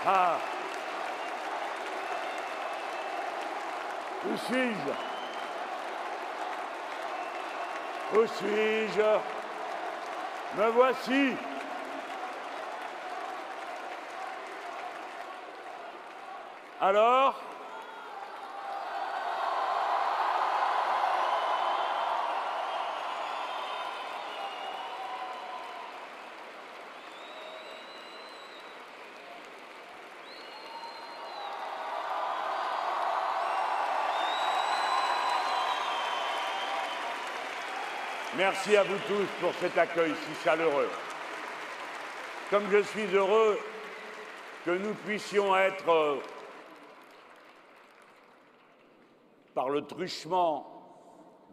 Ah. Où suis-je? Où suis-je? Me voici. Alors? Merci à vous tous pour cet accueil si chaleureux. Comme je suis heureux que nous puissions être, par le truchement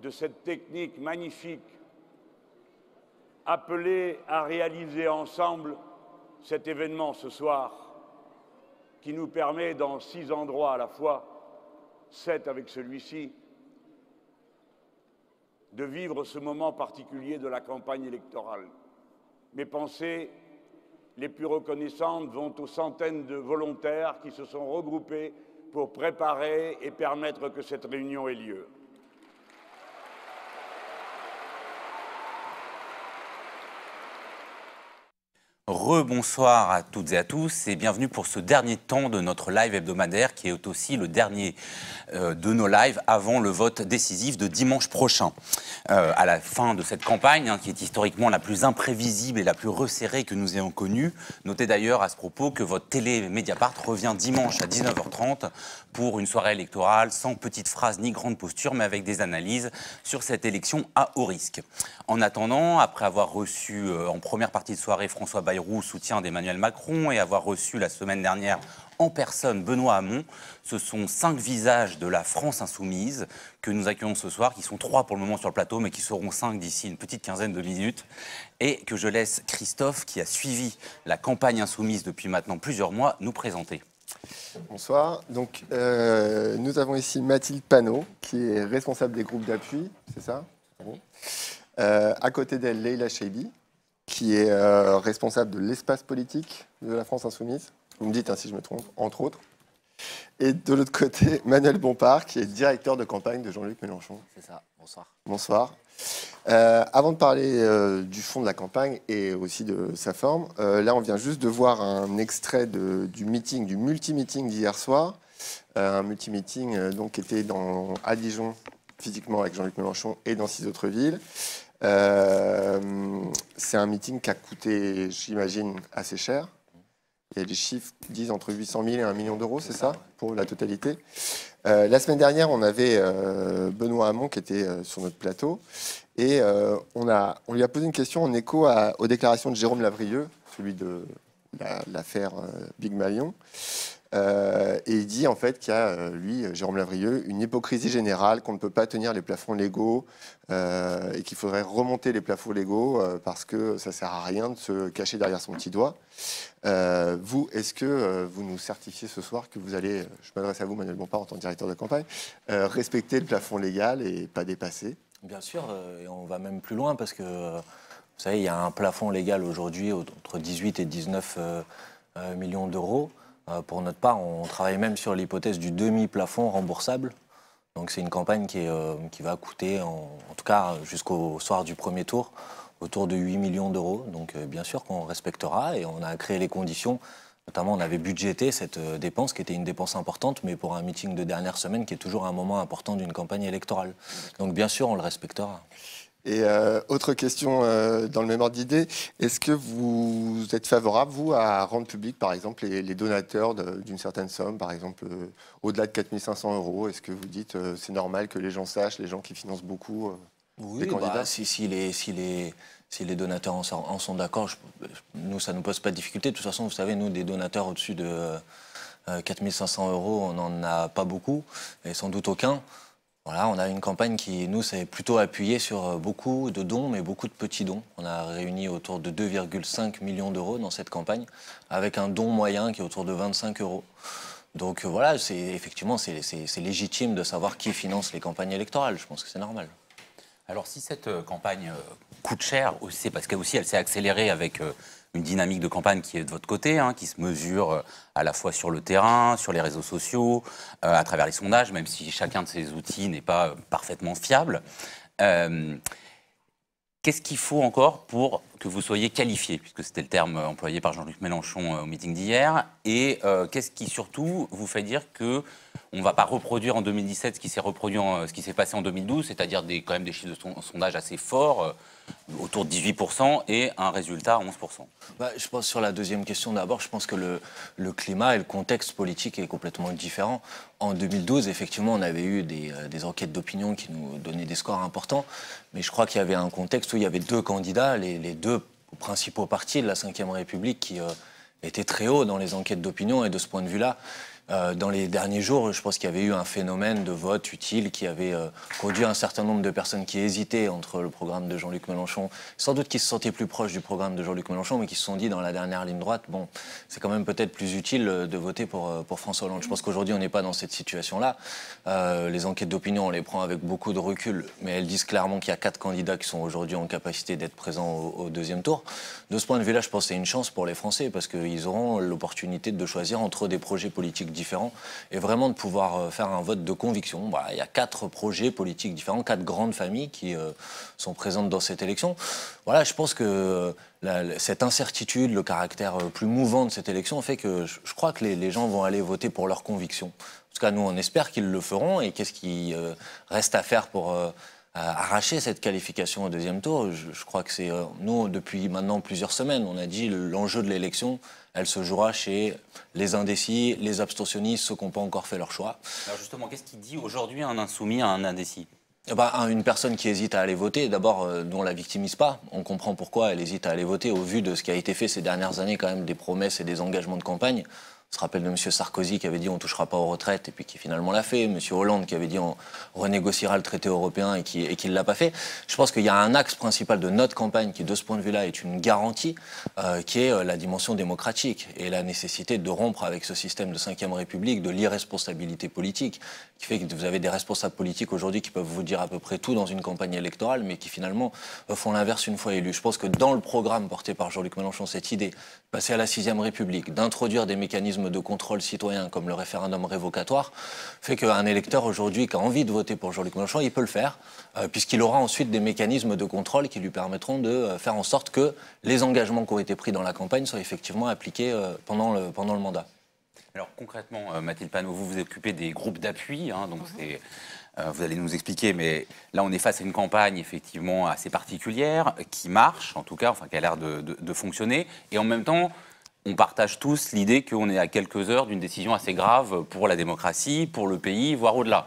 de cette technique magnifique, appelés à réaliser ensemble cet événement ce soir, qui nous permet dans 6 endroits à la fois, 7 avec celui-ci, de vivre ce moment particulier de la campagne électorale. Mes pensées les plus reconnaissantes vont aux centaines de volontaires qui se sont regroupés pour préparer et permettre que cette réunion ait lieu. Rebonsoir à toutes et à tous et bienvenue pour ce dernier temps de notre live hebdomadaire qui est aussi le dernier de nos lives avant le vote décisif de dimanche prochain. À la fin de cette campagne, qui est historiquement la plus imprévisible et la plus resserrée que nous ayons connue. Notez d'ailleurs à ce propos que votre télé Mediapart revient dimanche à 19h30 pour une soirée électorale sans petites phrases ni grandes postures, mais avec des analyses sur cette élection à haut risque. En attendant, après avoir reçu en première partie de soirée François Bayrou, soutien d'Emmanuel Macron, et avoir reçu la semaine dernière en personne Benoît Hamon, ce sont 5 visages de la France insoumise que nous accueillons ce soir, qui sont 3 pour le moment sur le plateau, mais qui seront 5 d'ici une petite quinzaine de minutes, et que je laisse Christophe, qui a suivi la campagne insoumise depuis maintenant plusieurs mois, nous présenter. Bonsoir. Donc, nous avons ici Mathilde Panot, qui est responsable des groupes d'appui, c'est ça? Bon. À côté d'elle, Leïla Cheibi, qui est responsable de l'espace politique de la France insoumise. Vous me dites si je me trompe, entre autres. Et de l'autre côté, Manuel Bompard, qui est directeur de campagne de Jean-Luc Mélenchon. C'est ça, bonsoir. Bonsoir. Avant de parler du fond de la campagne et aussi de sa forme, là on vient juste de voir un extrait du meeting, du multi-meeting d'hier soir. Un multi-meeting donc, qui était à Dijon, physiquement avec Jean-Luc Mélenchon, et dans 6 autres villes. C'est un meeting qui a coûté, j'imagine, assez cher. Il y a des chiffres qui disent entre 800 000 et 1 million d'euros, c'est ça, pour la totalité. La semaine dernière, on avait Benoît Hamon qui était sur notre plateau. Et on lui a posé une question en écho aux déclarations de Jérôme Lavrieux, celui de l'affaire Big Malion. Et il dit en fait qu'il y a, lui, Jérôme Lavrieux, une hypocrisie générale, qu'on ne peut pas tenir les plafonds légaux et qu'il faudrait remonter les plafonds légaux parce que ça ne sert à rien de se cacher derrière son petit doigt. Vous, est-ce que vous nous certifiez ce soir que vous allez, je m'adresse à vous, Manuel Bompard, en tant que directeur de campagne, respecter le plafond légal et pas dépasser? Bien sûr, et on va même plus loin parce que, vous savez, il y a un plafond légal aujourd'hui entre 18 et 19 millions d'euros. Pour notre part, on travaille même sur l'hypothèse du demi-plafond remboursable. Donc c'est une campagne qui va coûter, en tout cas jusqu'au soir du premier tour, autour de 8 millions d'euros. Donc bien sûr qu'on respectera et on a créé les conditions. Notamment, on avait budgété cette dépense qui était une dépense importante, mais pour un meeting de dernière semaine qui est toujours un moment important d'une campagne électorale. Donc bien sûr, on le respectera. Et autre question dans le même ordre d'idée, est-ce que vous êtes favorable, vous, à rendre public, par exemple, les donateurs d'une certaine somme, par exemple, au-delà de 4 500 euros? Est-ce que vous dites c'est normal que les gens sachent, les gens qui financent beaucoup les candidats? Si les donateurs en sont d'accord, nous, ça ne nous pose pas de difficulté. De toute façon, vous savez, nous, des donateurs au-dessus de 4 500 euros, on n'en a pas beaucoup, et sans doute aucun. Voilà, on a une campagne qui, nous, s'est plutôt appuyée sur beaucoup de dons, mais beaucoup de petits dons. On a réuni autour de 2,5 millions d'euros dans cette campagne, avec un don moyen qui est autour de 25 euros. Donc voilà, effectivement, c'est légitime de savoir qui finance les campagnes électorales. Je pense que c'est normal. Alors si cette campagne coûte cher, c'est parce qu'elle s'est accélérée avec une dynamique de campagne qui est de votre côté, qui se mesure à la fois sur le terrain, sur les réseaux sociaux, à travers les sondages, même si chacun de ces outils n'est pas parfaitement fiable. Qu'est-ce qu'il faut encore pour que vous soyez qualifié, puisque c'était le terme employé par Jean-Luc Mélenchon au meeting d'hier, et qu'est-ce qui surtout vous fait dire que on ne va pas reproduire en 2017 ce qui s'est reproduit, ce qui s'est passé en 2012, c'est-à-dire quand même des chiffres de sondage assez forts, autour de 18%, et un résultat à 11%. Je pense sur la deuxième question d'abord, je pense que le climat et le contexte politique est complètement différent. En 2012, effectivement, on avait eu des enquêtes d'opinion qui nous donnaient des scores importants, mais je crois qu'il y avait un contexte où il y avait deux candidats, les deux principaux partis de la Ve République qui étaient très hauts dans les enquêtes d'opinion, et de ce point de vue-là, dans les derniers jours, je pense qu'il y avait eu un phénomène de vote utile qui avait produit un certain nombre de personnes qui hésitaient entre le programme de Jean-Luc Mélenchon, sans doute qui se sentaient plus proches du programme de Jean-Luc Mélenchon, mais qui se sont dit dans la dernière ligne droite, bon, c'est quand même peut-être plus utile de voter pour François Hollande. Je pense qu'aujourd'hui, on n'est pas dans cette situation-là. Les enquêtes d'opinion, on les prend avec beaucoup de recul, mais elles disent clairement qu'il y a 4 candidats qui sont aujourd'hui en capacité d'être présents au deuxième tour. De ce point de vue-là, je pense que c'est une chance pour les Français, parce qu'ils auront l'opportunité de choisir entre des projets politiques différents et vraiment de pouvoir faire un vote de conviction. Voilà, il y a 4 projets politiques différents, 4 grandes familles qui sont présentes dans cette élection. Voilà, je pense que cette incertitude, le caractère plus mouvant de cette élection fait que je crois que les gens vont aller voter pour leurs convictions. En tout cas, nous, on espère qu'ils le feront. Et qu'est-ce qui reste à faire pour arracher cette qualification au deuxième tour? Je crois que c'est nous, depuis maintenant plusieurs semaines, on a dit l'enjeu de l'élection, elle se jouera chez les indécis, les abstentionnistes, ceux qui n'ont pas encore fait leur choix. Alors justement, qu'est-ce qui dit aujourd'hui un insoumis à un indécis? Une personne qui hésite à aller voter, d'abord, dont on la victimise pas. On comprend pourquoi elle hésite à aller voter au vu de ce qui a été fait ces dernières années, quand même, des promesses et des engagements de campagne. On se rappelle de M. Sarkozy qui avait dit on ne touchera pas aux retraites et puis qui finalement l'a fait. M. Hollande qui avait dit on renégociera le traité européen et qui ne l'a pas fait. Je pense qu'il y a un axe principal de notre campagne qui, de ce point de vue-là, est une garantie, qui est la dimension démocratique et la nécessité de rompre avec ce système de Ve République, de l'irresponsabilité politique, qui fait que vous avez des responsables politiques aujourd'hui qui peuvent vous dire à peu près tout dans une campagne électorale, mais qui finalement font l'inverse une fois élus. Je pense que dans le programme porté par Jean-Luc Mélenchon, cette idée, passer à la Ve République, d'introduire des mécanismes de contrôle citoyen comme le référendum révocatoire, fait qu'un électeur aujourd'hui qui a envie de voter pour Jean-Luc Mélenchon, il peut le faire, puisqu'il aura ensuite des mécanismes de contrôle qui lui permettront de faire en sorte que les engagements qui ont été pris dans la campagne soient effectivement appliqués pendant le mandat. Alors concrètement, Mathilde Panot, vous vous occupez des groupes d'appui, donc c'est... vous allez nous expliquer, mais là on est face à une campagne effectivement assez particulière, qui marche en tout cas, qui a l'air de fonctionner, et en même temps on partage tous l'idée qu'on est à quelques heures d'une décision assez grave pour la démocratie, pour le pays, voire au-delà.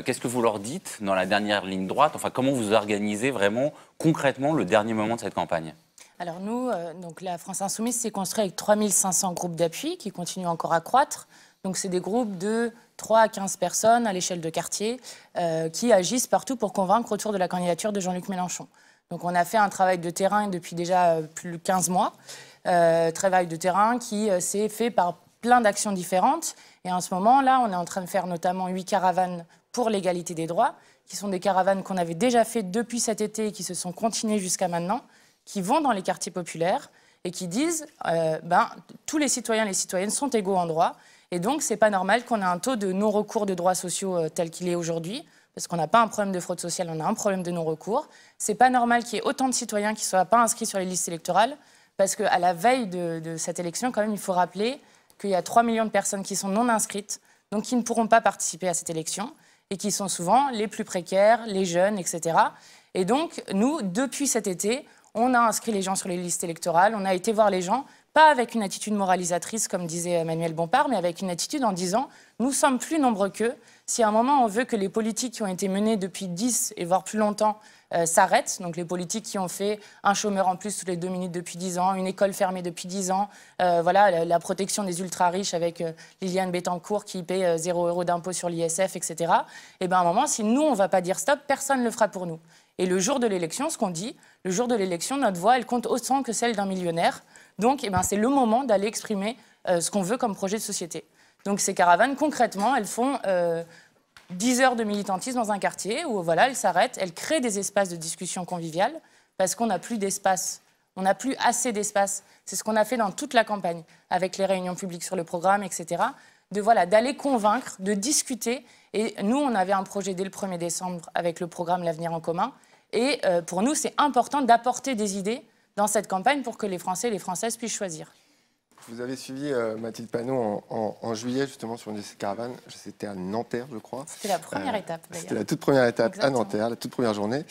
Qu'est-ce que vous leur dites dans la dernière ligne droite? Comment vous organisez vraiment concrètement le dernier moment de cette campagne? Alors nous, donc la France Insoumise s'est construite avec 3500 groupes d'appui qui continuent encore à croître. Donc c'est des groupes de 3 à 15 personnes à l'échelle de quartier qui agissent partout pour convaincre autour de la candidature de Jean-Luc Mélenchon. Donc on a fait un travail de terrain depuis déjà plus de 15 mois. Travail de terrain qui s'est fait par plein d'actions différentes. Et en ce moment-là, on est en train de faire notamment 8 caravanes pour l'égalité des droits, qui sont des caravanes qu'on avait déjà faites depuis cet été et qui se sont continuées jusqu'à maintenant, qui vont dans les quartiers populaires et qui disent tous les citoyens et les citoyennes sont égaux en droit. Et donc, c'est pas normal qu'on ait un taux de non-recours de droits sociaux tel qu'il est aujourd'hui, parce qu'on n'a pas un problème de fraude sociale, on a un problème de non-recours. C'est pas normal qu'il y ait autant de citoyens qui ne soient pas inscrits sur les listes électorales, parce qu'à la veille de cette élection, quand même, il faut rappeler qu'il y a 3 millions de personnes qui sont non inscrites, donc qui ne pourront pas participer à cette élection, et qui sont souvent les plus précaires, les jeunes, etc. Et donc, nous, depuis cet été, on a inscrit les gens sur les listes électorales, on a été voir les gens, pas avec une attitude moralisatrice, comme disait Manuel Bompard, mais avec une attitude en disant « nous sommes plus nombreux qu'eux ». Si à un moment, on veut que les politiques qui ont été menées depuis 10 et voire plus longtemps s'arrêtent, donc les politiques qui ont fait un chômeur en plus toutes les 2 minutes depuis 10 ans, une école fermée depuis 10 ans, la protection des ultra-riches avec Liliane Bettencourt qui paie 0 € d'impôt sur l'ISF, etc. Et bien à un moment, si nous, on ne va pas dire stop, personne ne le fera pour nous. Et le jour de l'élection, ce qu'on dit, le jour de l'élection, notre voix, elle compte autant que celle d'un millionnaire. Donc c'est le moment d'aller exprimer ce qu'on veut comme projet de société. Donc ces caravanes, concrètement, elles font 10 heures de militantisme dans un quartier où elles s'arrêtent, elles créent des espaces de discussion conviviale parce qu'on n'a plus d'espace On n'a plus assez d'espace. C'est ce qu'on a fait dans toute la campagne, avec les réunions publiques sur le programme, etc. D'aller convaincre, de discuter. Et nous, on avait un projet dès le 1er décembre avec le programme L'Avenir en commun. Et pour nous, c'est important d'apporter des idées dans cette campagne pour que les Français et les Françaises puissent choisir. Vous avez suivi Mathilde Panot en juillet, justement, sur une de ces caravanes. C'était à Nanterre, je crois. C'était la première étape, d'ailleurs. C'était la toute première étape. Exactement. À Nanterre, la toute première journée.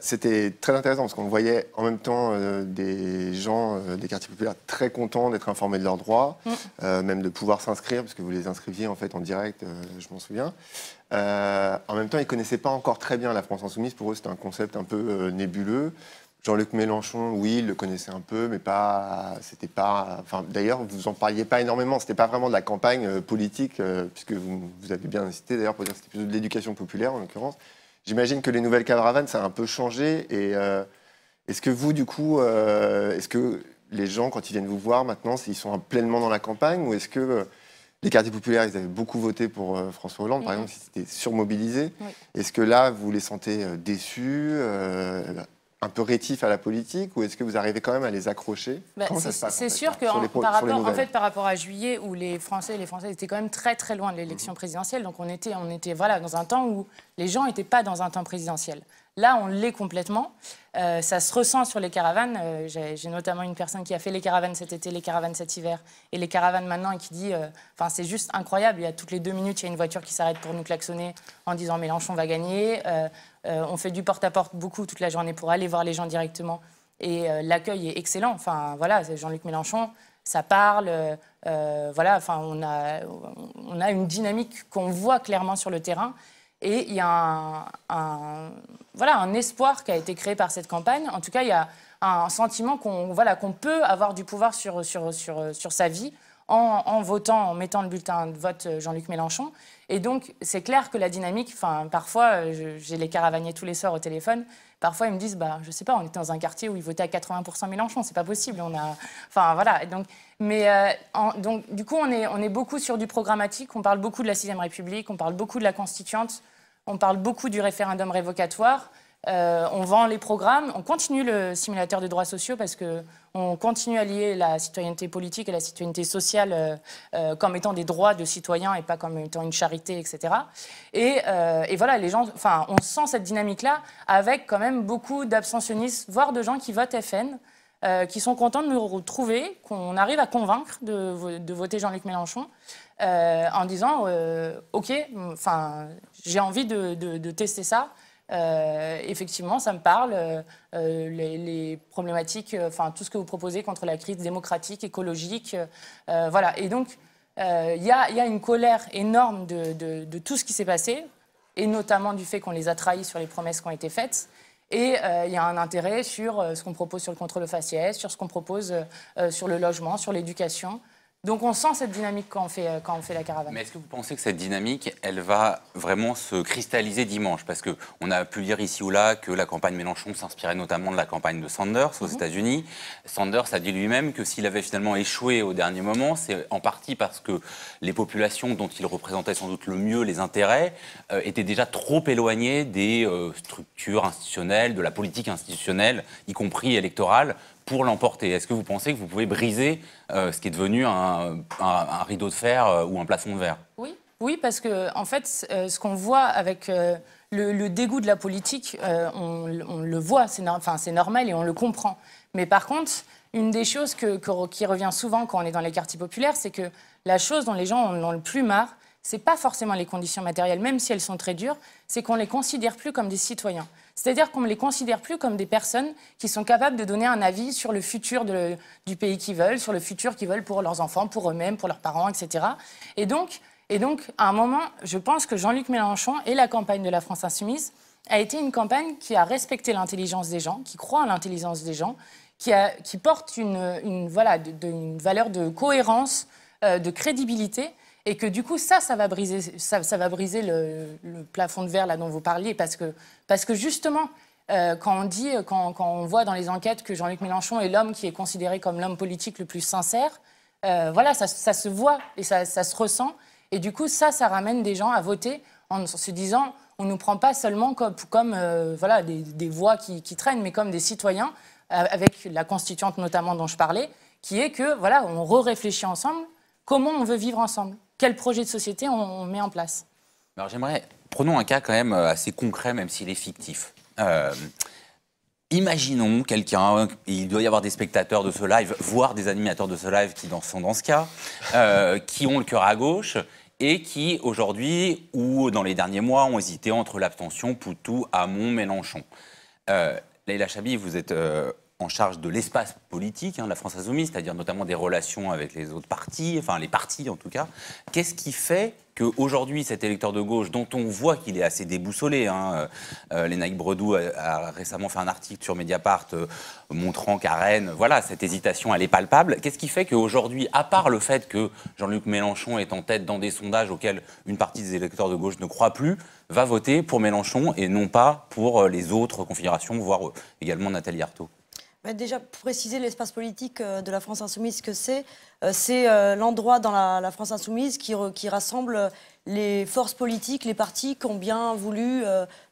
C'était très intéressant parce qu'on voyait en même temps des gens des quartiers populaires très contents d'être informés de leurs droits, même de pouvoir s'inscrire, parce que vous les inscriviez en fait en direct, je m'en souviens. En même temps, ils ne connaissaient pas encore très bien la France Insoumise. Pour eux, c'était un concept un peu nébuleux. Jean-Luc Mélenchon, oui, il le connaissait un peu, mais c'était pas. Enfin, d'ailleurs, vous en parliez pas énormément. C'était pas vraiment de la campagne politique, puisque vous avez bien incité d'ailleurs pour dire que c'était plutôt de l'éducation populaire en l'occurrence. J'imagine que les nouvelles caravanes, ça a un peu changé. Et est-ce que vous, du coup, est-ce que les gens, quand ils viennent vous voir maintenant, ils sont pleinement dans la campagne, ou est-ce que les quartiers populaires, ils avaient beaucoup voté pour François Hollande, par exemple, s'ils étaient surmobilisés. Est-ce que là, vous les sentez déçus, un peu rétifs à la politique, ou est-ce que vous arrivez quand même à les accrocher? Comment ça se passe? C'est sûr que par rapport à juillet, où les Français et les Françaises étaient quand même très très loin de l'élection présidentielle, donc on était dans un temps où les gens n'étaient pas dans un temps présidentiel. Là, on l'est complètement. Ça se ressent sur les caravanes. J'ai notamment une personne qui a fait les caravanes cet été, les caravanes cet hiver, et les caravanes maintenant, et qui dit c'est juste incroyable. Il y a toutes les 2 minutes, il y a une voiture qui s'arrête pour nous klaxonner en disant Mélenchon va gagner. On fait du porte-à-porte beaucoup toute la journée pour aller voir les gens directement. Et l'accueil est excellent. Enfin, voilà, c'est Jean-Luc Mélenchon, ça parle. On a une dynamique qu'on voit clairement sur le terrain. Et il y a un espoir qui a été créé par cette campagne. En tout cas, il y a un sentiment qu'on peut avoir du pouvoir sur sa vie en votant, en mettant le bulletin de vote Jean-Luc Mélenchon. Et donc, c'est clair que la dynamique, parfois, j'ai les caravaniers tous les soirs au téléphone, parfois ils me disent, je sais pas, on était dans un quartier où ils votaient à 80% Mélenchon, c'est pas possible. Donc, du coup, on est beaucoup sur du programmatique, on parle beaucoup de la 6ème République, on parle beaucoup de la Constituante, on parle beaucoup du référendum révocatoire. On vend les programmes, on continue le simulateur de droits sociaux parce qu'on continue à lier la citoyenneté politique et la citoyenneté sociale comme étant des droits de citoyens et pas comme étant une charité, etc. Et voilà, les gens, on sent cette dynamique-là avec quand même beaucoup d'abstentionnistes, voire de gens qui votent FN, qui sont contents de nous retrouver, qu'on arrive à convaincre de voter Jean-Luc Mélenchon en disant OK, j'ai envie de tester ça. Effectivement, ça me parle, les problématiques, tout ce que vous proposez contre la crise démocratique, écologique, voilà. Et donc, il y a une colère énorme de tout ce qui s'est passé, et notamment du fait qu'on les a trahis sur les promesses qui ont été faites. Et il y a un intérêt sur ce qu'on propose sur le contrôle au faciès, sur ce qu'on propose sur le logement, sur l'éducation. Donc on sent cette dynamique quand on fait la caravane. Mais est-ce que vous pensez que cette dynamique, elle va vraiment se cristalliser dimanche? Parce qu'on a pu lire ici ou là que la campagne Mélenchon s'inspirait notamment de la campagne de Sanders aux États-Unis. Sanders a dit lui-même que s'il avait finalement échoué au dernier moment, c'est en partie parce que les populations dont il représentait sans doute le mieux les intérêts étaient déjà trop éloignées des structures institutionnelles, de la politique institutionnelle, y compris électorale, pour l'emporter. Est-ce que vous pensez que vous pouvez briser ce qui est devenu un rideau de fer ou un plafond de verre? Oui, parce que en fait, ce qu'on voit avec le dégoût de la politique, on le voit, c'est normal et on le comprend. Mais par contre, une des choses qui revient souvent quand on est dans les quartiers populaires, c'est que la chose dont les gens en ont le plus marre, c'est pas forcément les conditions matérielles, même si elles sont très dures, c'est qu'on les considère plus comme des citoyens. C'est-à-dire qu'on ne les considère plus comme des personnes qui sont capables de donner un avis sur le futur du pays qu'ils veulent, sur le futur qu'ils veulent pour leurs enfants, pour eux-mêmes, pour leurs parents, etc. Et donc, à un moment, je pense que Jean-Luc Mélenchon et la campagne de la France Insoumise a été une campagne qui a respecté l'intelligence des gens, qui croit en l'intelligence des gens, qui porte une valeur de cohérence, de crédibilité. Et que du coup, ça va briser le plafond de verre là dont vous parliez, parce que justement, quand on voit dans les enquêtes que Jean-Luc Mélenchon est l'homme qui est considéré comme l'homme politique le plus sincère, ça se voit et ça se ressent. Et du coup, ça ramène des gens à voter en se disant, On ne nous prend pas seulement comme voilà, des voix qui traînent, mais comme des citoyens, avec la constituante notamment dont je parlais, qui est que voilà, on réfléchit ensemble comment on veut vivre ensemble, quel projet de société on met en place. Alors prenons un cas quand même assez concret, même s'il est fictif. Imaginons quelqu'un, il doit y avoir des spectateurs de ce live, voire des animateurs de ce live qui sont dans ce cas, qui ont le cœur à gauche et qui, aujourd'hui, ou dans les derniers mois, ont hésité entre l'abstention, Poutou, Hamon, Mélenchon. Leïla Chabi, vous êtes en charge de l'espace politique, de la France Insoumise, c'est-à-dire notamment des relations avec les autres partis, enfin les partis en tout cas. Qu'est-ce qui fait qu'aujourd'hui, cet électeur de gauche, dont on voit qu'il est assez déboussolé, Lénaïque Bredou a récemment fait un article sur Mediapart montrant qu'à Rennes, voilà, cette hésitation, elle est palpable. Qu'est-ce qui fait qu'aujourd'hui, à part le fait que Jean-Luc Mélenchon est en tête dans des sondages auxquels une partie des électeurs de gauche ne croit plus, va voter pour Mélenchon et non pas pour les autres configurations, voire également Nathalie Arthaud? Déjà, pour préciser l'espace politique de la France Insoumise, ce que c'est l'endroit dans la France Insoumise qui rassemble les forces politiques, les partis qui ont bien voulu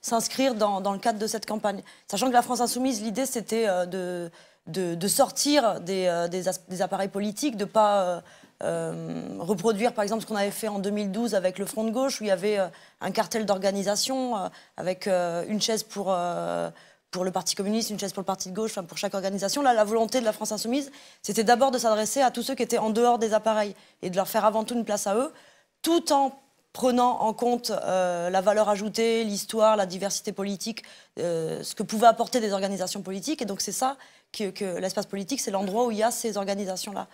s'inscrire dans le cadre de cette campagne. Sachant que la France Insoumise, l'idée, c'était de sortir des appareils politiques, de ne pas reproduire, par exemple, ce qu'on avait fait en 2012 avec le Front de gauche, où il y avait un cartel d'organisation avec une chaise pour le Parti communiste, une chaise pour le Parti de gauche, enfin pour chaque organisation. Là, la volonté de la France Insoumise, c'était d'abord de s'adresser à tous ceux qui étaient en dehors des appareils et de leur faire avant tout une place à eux, tout en prenant en compte la valeur ajoutée, l'histoire, la diversité politique, ce que pouvaient apporter des organisations politiques. Et donc c'est ça que l'espace politique, c'est l'endroit où il y a ces organisations-là.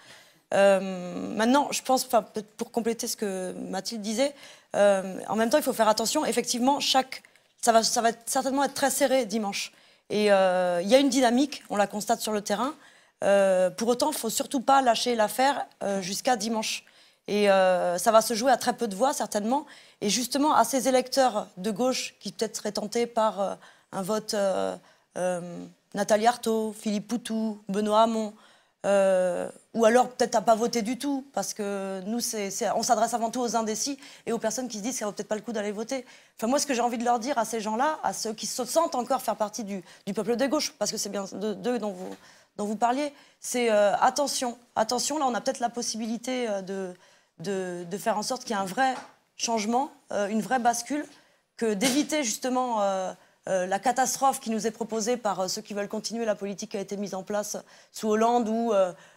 Maintenant, je pense, peut-être pour compléter ce que Mathilde disait, en même temps, il faut faire attention. Effectivement, ça va certainement être très serré dimanche. Et il y a une dynamique, on la constate sur le terrain. Pour autant, il ne faut surtout pas lâcher l'affaire jusqu'à dimanche. Et ça va se jouer à très peu de voix, certainement. Et justement, à ces électeurs de gauche qui peut-être seraient tentés par un vote Nathalie Arthaud, Philippe Poutou, Benoît Hamon, ou alors peut-être à pas voter du tout, parce que nous, on s'adresse avant tout aux indécis et aux personnes qui se disent que ça vaut peut-être pas le coup d'aller voter. Enfin, moi, ce que j'ai envie de leur dire à ces gens-là, à ceux qui se sentent encore faire partie du peuple de gauche, parce que c'est bien d'eux dont vous parliez, c'est attention, là, on a peut-être la possibilité de faire en sorte qu'il y ait un vrai changement, une vraie bascule, que d'éviter justement la catastrophe qui nous est proposée par ceux qui veulent continuer la politique qui a été mise en place sous Hollande ou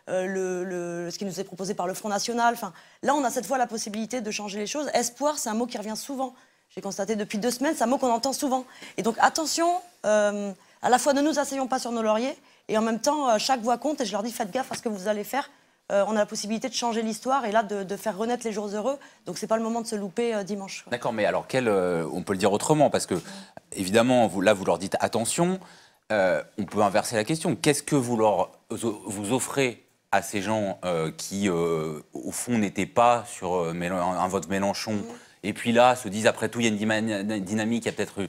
ce qui nous est proposé par le Front National. Enfin, là, on a cette fois la possibilité de changer les choses. Espoir, c'est un mot qui revient souvent. J'ai constaté depuis 2 semaines, c'est un mot qu'on entend souvent. Et donc, attention, à la fois ne nous asseyons pas sur nos lauriers et en même temps, chaque voix compte. Et je leur dis, faites gaffe à ce que vous allez faire. On a la possibilité de changer l'histoire et là de faire renaître les jours heureux. Donc c'est pas le moment de se louper dimanche. D'accord, mais alors on peut le dire autrement parce que évidemment vous leur dites attention. On peut inverser la question. Qu'est-ce que vous offrez à ces gens qui au fond n'étaient pas sur un vote Mélenchon et puis là se disent après tout il y a une dynamique, il y a peut-être eu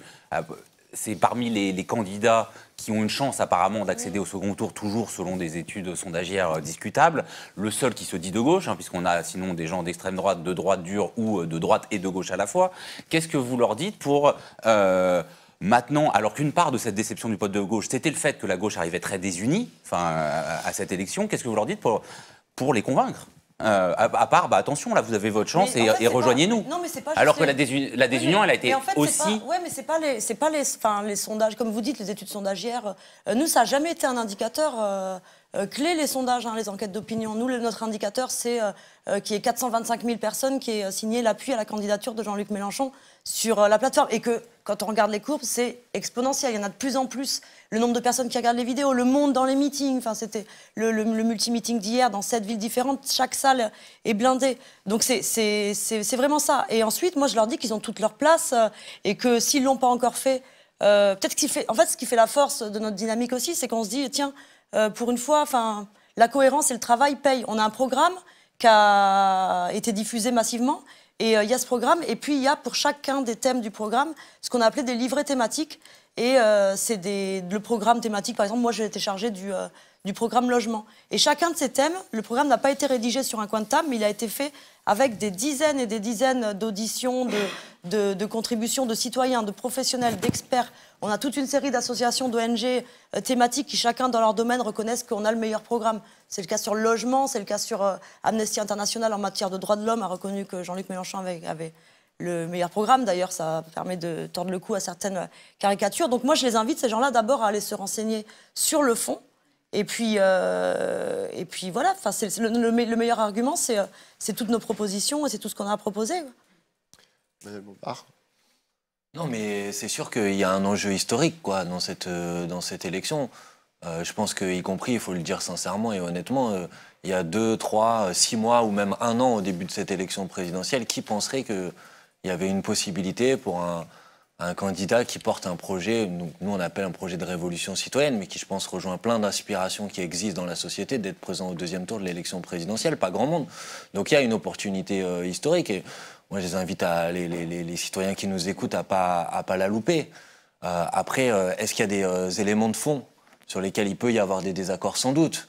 c'est parmi les candidats qui ont une chance apparemment d'accéder au second tour, toujours selon des études sondagières discutables. Le seul qui se dit de gauche, puisqu'on a sinon des gens d'extrême droite, de droite dure ou de droite et de gauche à la fois. Qu'est-ce que vous leur dites pour maintenant, alors qu'une part de cette déception du peuple de gauche, c'était le fait que la gauche arrivait très désunie à cette élection, qu'est-ce que vous leur dites pour les convaincre à part, attention, là, vous avez votre chance et rejoignez-nous. Non, mais c'est pas. Alors que la désunion, elle a été aussi. Oui, mais c'est pas les sondages, comme vous dites, les études sondagières. Nous, ça n'a jamais été un indicateur clé, les sondages, les enquêtes d'opinion. Nous, notre indicateur, c'est qu'il y ait 425 000 personnes qui aient signé l'appui à la candidature de Jean-Luc Mélenchon sur la plateforme. Et que, quand on regarde les courbes, c'est exponentiel. Il y en a de plus en plus. Le nombre de personnes qui regardent les vidéos, le monde dans les meetings. Enfin, c'était le multi-meeting d'hier dans 7 villes différentes. Chaque salle est blindée. Donc, c'est vraiment ça. Et ensuite, moi, je leur dis qu'ils ont toute leur place et que s'ils ne l'ont pas encore fait, peut-être ce qui fait la force de notre dynamique aussi, c'est qu'on se dit, tiens, pour une fois, la cohérence et le travail payent. On a un programme qui a été diffusé massivement. Et il y a ce programme, et puis il y a pour chacun des thèmes du programme ce qu'on a appelé des livrets thématiques. Et c'est le programme thématique, par exemple, moi j'ai été chargée du programme logement. Et chacun de ces thèmes, le programme n'a pas été rédigé sur un coin de table, mais il a été fait avec des dizaines et des dizaines d'auditions, de contributions de citoyens, de professionnels, d'experts. On a toute une série d'associations, d'ONG thématiques qui, chacun dans leur domaine, reconnaissent qu'on a le meilleur programme. C'est le cas sur le logement, c'est le cas sur Amnesty International en matière de droits de l'homme, a reconnu que Jean-Luc Mélenchon avait le meilleur programme. D'ailleurs, ça permet de tordre le cou à certaines caricatures. Donc moi, je les invite, ces gens-là, d'abord à aller se renseigner sur le fond. Et puis voilà, le meilleur argument, c'est toutes nos propositions et c'est tout ce qu'on a à proposer. Madame Bompard. Non, mais c'est sûr qu'il y a un enjeu historique quoi, dans cette élection. Je pense qu'y compris, il faut le dire sincèrement et honnêtement, il y a 2, 3, 6 mois ou même 1 an au début de cette élection présidentielle, qui penserait qu'il y avait une possibilité pour un candidat qui porte un projet, nous on appelle un projet de révolution citoyenne, mais qui je pense rejoint plein d'aspirations qui existent dans la société, d'être présent au 2e tour de l'élection présidentielle, pas grand monde. Donc il y a une opportunité historique et moi je les invite les citoyens qui nous écoutent à pas la louper. Après, est-ce qu'il y a des éléments de fond sur lesquels il peut y avoir des désaccords? Sans doute.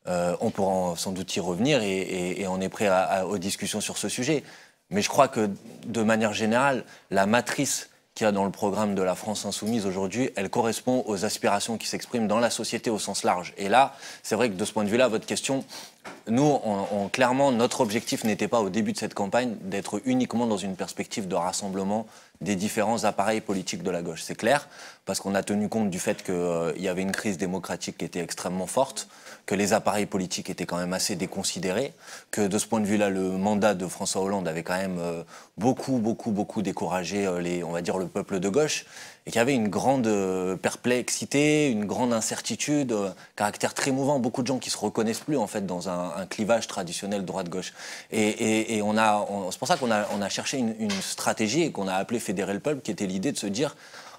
On pourra sans doute y revenir et on est prêt aux discussions sur ce sujet. Mais je crois que de manière générale, la matrice qu'il y a dans le programme de la France Insoumise aujourd'hui, elle correspond aux aspirations qui s'expriment dans la société au sens large. Et là, c'est vrai que de ce point de vue-là, votre question, nous, clairement, notre objectif n'était pas au début de cette campagne d'être uniquement dans une perspective de rassemblement des différents appareils politiques de la gauche. C'est clair, parce qu'on a tenu compte du fait qu'il y avait une crise démocratique qui était extrêmement forte, que les appareils politiques étaient quand même assez déconsidérés, que de ce point de vue-là, le mandat de François Hollande avait quand même beaucoup découragé on va dire le peuple de gauche, et qu'il y avait une grande perplexité, une grande incertitude, caractère très mouvant, beaucoup de gens qui se reconnaissent plus en fait dans un clivage traditionnel droite-gauche. Et c'est pour ça qu'on a cherché une stratégie qu'on a appelée fédérer le peuple, qui était l'idée de se dire,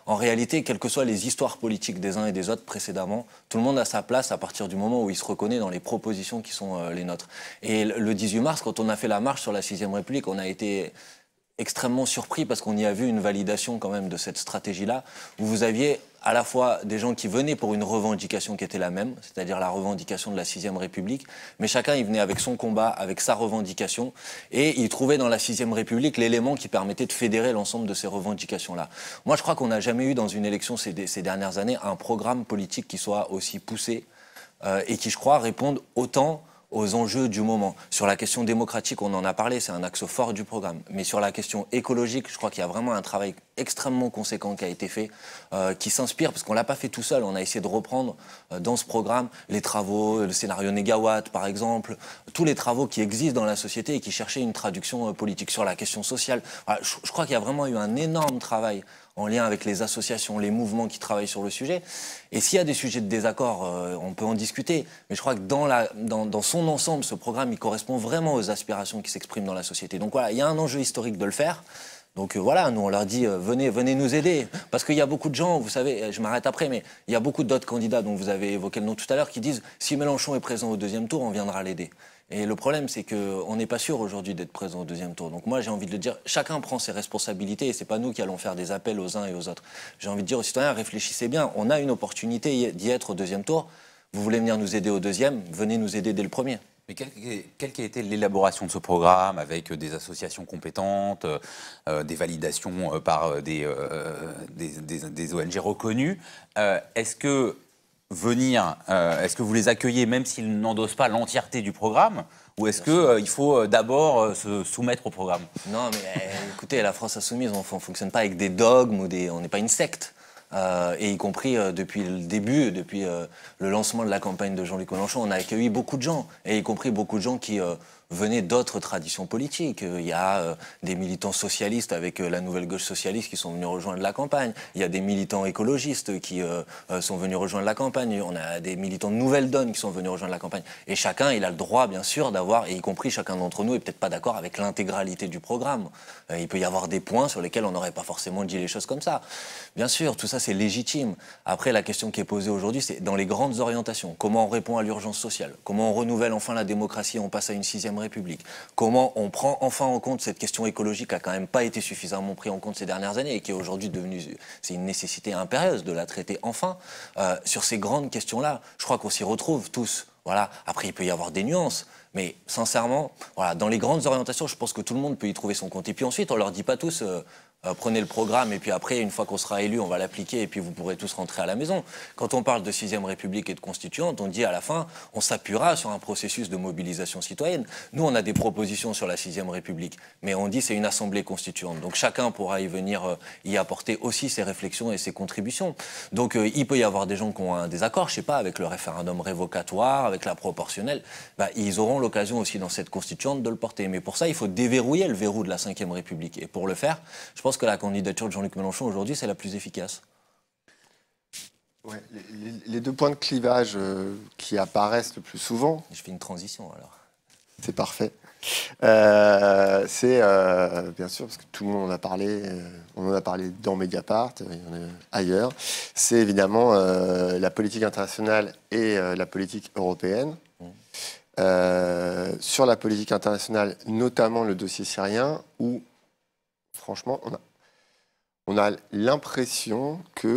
en réalité, quelles que soient les histoires politiques des uns et des autres précédemment, tout le monde a sa place à partir du moment où il se reconnaît dans les propositions qui sont les nôtres. Et le 18 mars, quand on a fait la marche sur la 6e République, on a été extrêmement surpris parce qu'on y a vu une validation quand même de cette stratégie-là, où vous aviez à la fois des gens qui venaient pour une revendication qui était la même, c'est-à-dire la revendication de la 6e République, mais chacun il venait avec son combat, avec sa revendication, et il trouvait dans la 6e République l'élément qui permettait de fédérer l'ensemble de ces revendications-là. Moi je crois qu'on n'a jamais eu dans une élection ces dernières années un programme politique qui soit aussi poussé et qui je crois réponde autant aux enjeux du moment. Sur la question démocratique, on en a parlé, c'est un axe fort du programme. Mais sur la question écologique, je crois qu'il y a vraiment un travail extrêmement conséquent qui a été fait, qui s'inspire, parce qu'on ne l'a pas fait tout seul, on a essayé de reprendre dans ce programme les travaux, le scénario Négawatt par exemple, tous les travaux qui existent dans la société et qui cherchaient une traduction politique. Sur la question sociale, voilà, je crois qu'il y a vraiment eu un énorme travail en lien avec les associations, les mouvements qui travaillent sur le sujet. Et s'il y a des sujets de désaccord, on peut en discuter. Mais je crois que dans son ensemble, ce programme, il correspond vraiment aux aspirations qui s'expriment dans la société. Donc voilà, il y a un enjeu historique de le faire. Donc voilà, nous on leur dit venez nous aider. Parce qu'il y a beaucoup de gens, vous savez, je m'arrête après, mais il y a beaucoup d'autres candidats dont vous avez évoqué le nom tout à l'heure qui disent si Mélenchon est présent au 2e tour, on viendra l'aider. Et le problème, c'est qu'on n'est pas sûr aujourd'hui d'être présent au 2e tour. Donc moi, j'ai envie de le dire, chacun prend ses responsabilités et c'est pas nous qui allons faire des appels aux uns et aux autres. J'ai envie de dire aux citoyens, réfléchissez bien, on a une opportunité d'y être au 2e tour. Vous voulez venir nous aider au 2e, venez nous aider dès le 1er. Mais quelle a été l'élaboration de ce programme avec des associations compétentes, des validations par des ONG reconnues? Est-ce que vous les accueillez même s'ils n'endossent pas l'entièreté du programme, ou est-ce qu'il faut d'abord se soumettre au programme? Non, mais écoutez, la France Insoumise, on ne fonctionne pas avec des dogmes, on n'est pas une secte. Et y compris depuis le début, depuis le lancement de la campagne de Jean-Luc Mélenchon, on a accueilli beaucoup de gens, et y compris beaucoup de gens qui venaient d'autres traditions politiques. Il y a des militants socialistes avec la nouvelle gauche socialiste qui sont venus rejoindre la campagne. Il y a des militants écologistes qui sont venus rejoindre la campagne. On a des militants de Nouvelle Donne qui sont venus rejoindre la campagne. Et chacun, il a le droit, bien sûr, d'avoir, et y compris chacun d'entre nous, est peut-être pas d'accord avec l'intégralité du programme. Il peut y avoir des points sur lesquels on n'aurait pas forcément dit les choses comme ça. Bien sûr, tout ça, c'est légitime. Après, la question qui est posée aujourd'hui, c'est dans les grandes orientations. Comment on répond à l'urgence sociale? Comment on renouvelle enfin la démocratie et on passe à une 6e 6e République. Comment on prend enfin en compte cette question écologique qui n'a quand même pas été suffisamment prise en compte ces dernières années et qui est aujourd'hui devenue, c'est une nécessité impérieuse de la traiter enfin. Sur ces grandes questions-là, je crois qu'on s'y retrouve tous. Voilà. Après, il peut y avoir des nuances. Mais sincèrement, voilà, dans les grandes orientations, je pense que tout le monde peut y trouver son compte. Et puis ensuite, on ne leur dit pas tous... prenez le programme et puis après, une fois qu'on sera élu, on va l'appliquer et puis vous pourrez tous rentrer à la maison. Quand on parle de 6e République et de constituante, on dit à la fin, on s'appuiera sur un processus de mobilisation citoyenne. Nous, on a des propositions sur la 6e République, mais on dit c'est une assemblée constituante. Donc chacun pourra y venir y apporter aussi ses réflexions et ses contributions. Donc il peut y avoir des gens qui ont un désaccord, je sais pas, avec le référendum révocatoire, avec la proportionnelle. Bah, ils auront l'occasion aussi dans cette constituante de le porter. Mais pour ça, il faut déverrouiller le verrou de la 5e République. Et pour le faire, je pense que la candidature de Jean-Luc Mélenchon aujourd'hui, c'est la plus efficace. Ouais, les deux points de clivage qui apparaissent le plus souvent... Je fais une transition alors. C'est parfait. C'est bien sûr, parce que tout le monde en a parlé, on en a parlé dans Mediapart, il y en a ailleurs, c'est évidemment la politique internationale et la politique européenne. Sur la politique internationale, notamment le dossier syrien, où franchement, on a l'impression que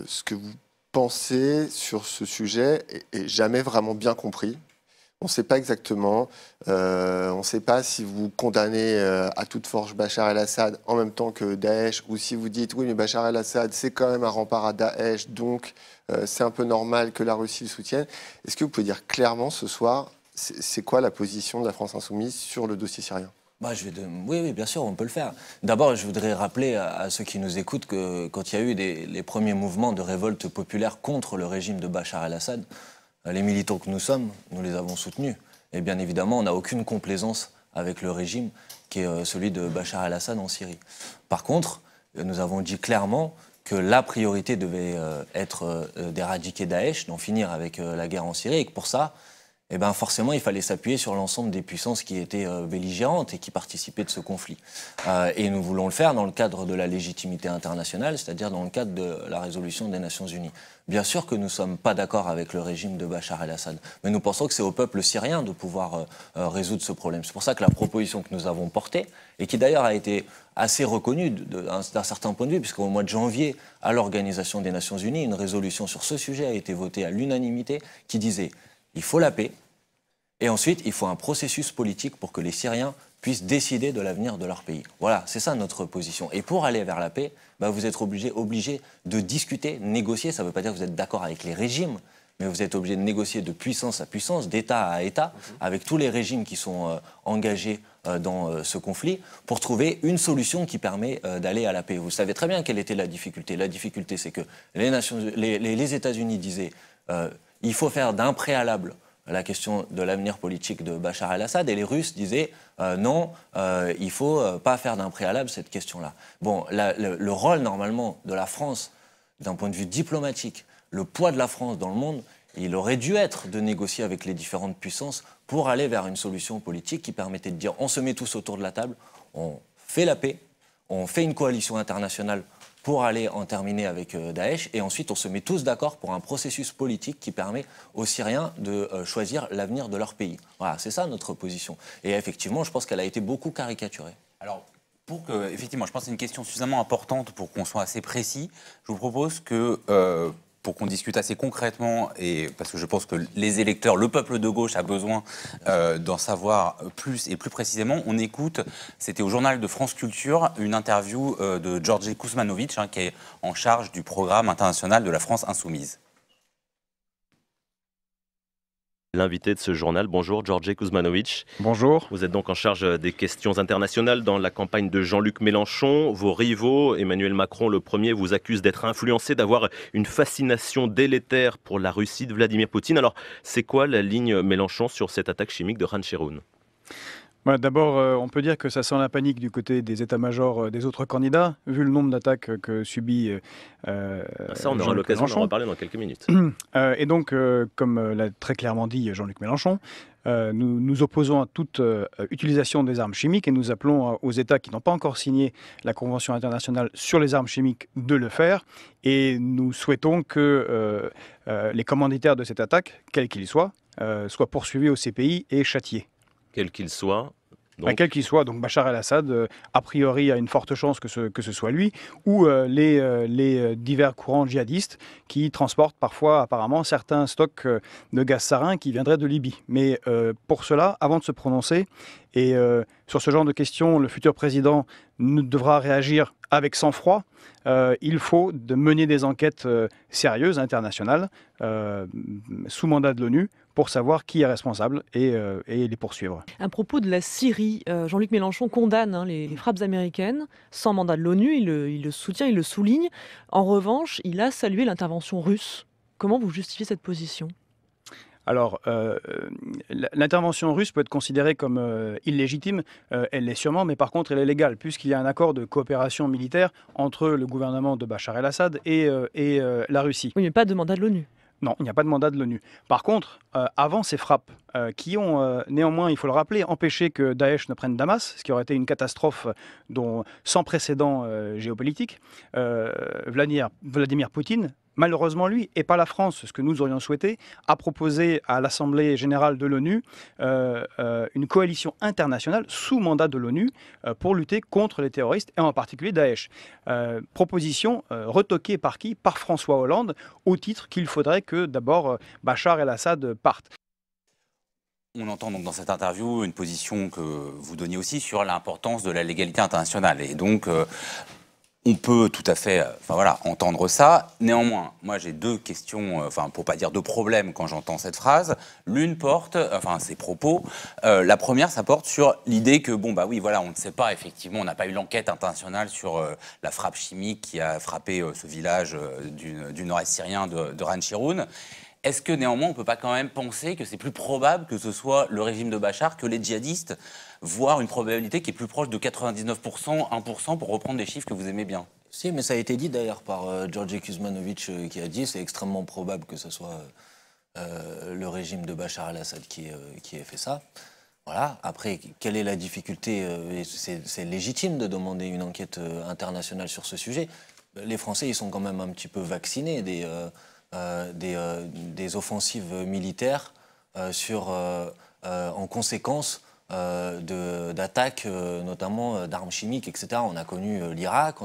ce que vous pensez sur ce sujet est jamais vraiment bien compris. On ne sait pas exactement. On ne sait pas si vous condamnez à toute force Bachar el-Assad en même temps que Daesh, ou si vous dites oui, mais Bachar el-Assad, c'est quand même un rempart à Daesh, donc c'est un peu normal que la Russie le soutienne. Est-ce que vous pouvez dire clairement ce soir, c'est quoi la position de la France insoumise sur le dossier syrien ? Bah, oui, bien sûr, on peut le faire. D'abord, je voudrais rappeler à ceux qui nous écoutent que quand il y a eu les premiers mouvements de révolte populaire contre le régime de Bachar el-Assad, les militants que nous sommes, nous les avons soutenus. Et bien évidemment, on n'a aucune complaisance avec le régime qui est celui de Bachar el-Assad en Syrie. Par contre, nous avons dit clairement que la priorité devait être d'éradiquer Daesh, d'en finir avec la guerre en Syrie, et que pour ça, eh ben forcément, il fallait s'appuyer sur l'ensemble des puissances qui étaient belligérantes et qui participaient de ce conflit. Et nous voulons le faire dans le cadre de la légitimité internationale, c'est-à-dire dans le cadre de la résolution des Nations Unies. Bien sûr que nous ne sommes pas d'accord avec le régime de Bachar el-Assad, mais nous pensons que c'est au peuple syrien de pouvoir résoudre ce problème. C'est pour ça que la proposition que nous avons portée, et qui d'ailleurs a été assez reconnue d'un certain point de vue, puisqu'au mois de janvier, à l'Organisation des Nations Unies, une résolution sur ce sujet a été votée à l'unanimité qui disait « il faut la paix ». Et ensuite, il faut un processus politique pour que les Syriens puissent décider de l'avenir de leur pays. Voilà, c'est ça notre position. Et pour aller vers la paix, bah, vous êtes obligés de discuter, négocier. Ça ne veut pas dire que vous êtes d'accord avec les régimes, mais vous êtes obligés de négocier de puissance à puissance, d'État à État, avec tous les régimes qui sont engagés dans ce conflit, pour trouver une solution qui permet d'aller à la paix. Vous savez très bien quelle était la difficulté. La difficulté, c'est que les États-Unis disaient il faut faire d'un préalable la question de l'avenir politique de Bachar el-Assad, et les Russes disaient non, il ne faut pas faire d'un préalable cette question-là. Bon, le rôle normalement de la France, d'un point de vue diplomatique, le poids de la France dans le monde, il aurait dû être de négocier avec les différentes puissances pour aller vers une solution politique qui permettait de dire on se met tous autour de la table, on fait la paix, on fait une coalition internationale pour aller en terminer avec Daesh, et ensuite on se met tous d'accord pour un processus politique qui permet aux Syriens de choisir l'avenir de leur pays. Voilà, c'est ça notre position. Et effectivement, je pense qu'elle a été beaucoup caricaturée. Alors, effectivement, je pense que c'est une question suffisamment importante pour qu'on soit assez précis. Je vous propose que, pour qu'on discute assez concrètement, et parce que je pense que les électeurs, le peuple de gauche a besoin d'en savoir plus et plus précisément, on écoute, c'était au journal de France Culture, une interview de Georges Kuzmanovic, qui est en charge du programme international de la France Insoumise. L'invité de ce journal, bonjour, Georges Kuzmanovic. Bonjour. Vous êtes donc en charge des questions internationales dans la campagne de Jean-Luc Mélenchon. Vos rivaux, Emmanuel Macron, le premier, vous accusent d'être influencé, d'avoir une fascination délétère pour la Russie de Vladimir Poutine. Alors, c'est quoi la ligne Mélenchon sur cette attaque chimique de Khan Cheikhoun ? D'abord, on peut dire que ça sent la panique du côté des états-majors des autres candidats, vu le nombre d'attaques que subit Ça, on aura Jean-Luc l'occasion d'en Mélenchon. reparler dans quelques minutes. Et donc, comme l'a très clairement dit Jean-Luc Mélenchon, nous nous opposons à toute utilisation des armes chimiques et nous appelons aux États qui n'ont pas encore signé la Convention internationale sur les armes chimiques de le faire. Et nous souhaitons que les commanditaires de cette attaque, quels qu'ils soient poursuivis au CPI et châtiés. Quel qu'il soit. Donc... Quel qu'il soit, donc Bachar el-Assad, a priori, a une forte chance que ce soit lui, ou les divers courants djihadistes qui transportent parfois, apparemment, certains stocks de gaz sarin qui viendraient de Libye. Mais pour cela, avant de se prononcer, et sur ce genre de questions, le futur président devra réagir avec sang-froid. Il faut mener des enquêtes sérieuses, internationales, sous mandat de l'ONU, pour savoir qui est responsable et les poursuivre. À propos de la Syrie, Jean-Luc Mélenchon condamne les frappes américaines sans mandat de l'ONU, il le soutient, il le souligne. En revanche, il a salué l'intervention russe. Comment vous justifiez cette position ? Alors, l'intervention russe peut être considérée comme illégitime, elle l'est sûrement, mais par contre elle est légale, puisqu'il y a un accord de coopération militaire entre le gouvernement de Bachar el-Assad et la Russie. Oui, mais pas de mandat de l'ONU. Non, il n'y a pas de mandat de l'ONU. Par contre, avant ces frappes, qui ont néanmoins, il faut le rappeler, empêché que Daesh ne prenne Damas, ce qui aurait été une catastrophe sans précédent géopolitique, Vladimir Poutine, malheureusement lui, et pas la France, ce que nous aurions souhaité, a proposé à l'Assemblée générale de l'ONU une coalition internationale sous mandat de l'ONU pour lutter contre les terroristes, et en particulier Daesh. Proposition retoquée par qui ? Par François Hollande, au titre qu'il faudrait que d'abord Bachar el-Assad parte. On entend donc dans cette interview une position que vous donniez aussi sur l'importance de la légalité internationale. Et donc, on peut tout à fait entendre ça. Néanmoins, moi j'ai deux questions, pour pas dire deux problèmes quand j'entends cette phrase. L'une porte, ces propos, la première, ça porte sur l'idée que, on ne sait pas, effectivement, on n'a pas eu l'enquête internationale sur la frappe chimique qui a frappé ce village du nord-est syrien de Ran Shiroun. Est-ce que néanmoins on ne peut pas quand même penser que c'est plus probable que ce soit le régime de Bachar que les djihadistes, voire une probabilité qui est plus proche de 99%, 1% pour reprendre des chiffres que vous aimez bien? Si, mais ça a été dit d'ailleurs par Georgi Kuzmanovic qui a dit c'est extrêmement probable que ce soit le régime de Bachar el-Assad qui ait fait ça. Voilà. Après, quelle est la difficulté? C'est légitime de demander une enquête internationale sur ce sujet. Les Français, ils sont quand même un petit peu vaccinés des offensives militaires en conséquence d'attaques, notamment d'armes chimiques, etc. On a connu l'Irak,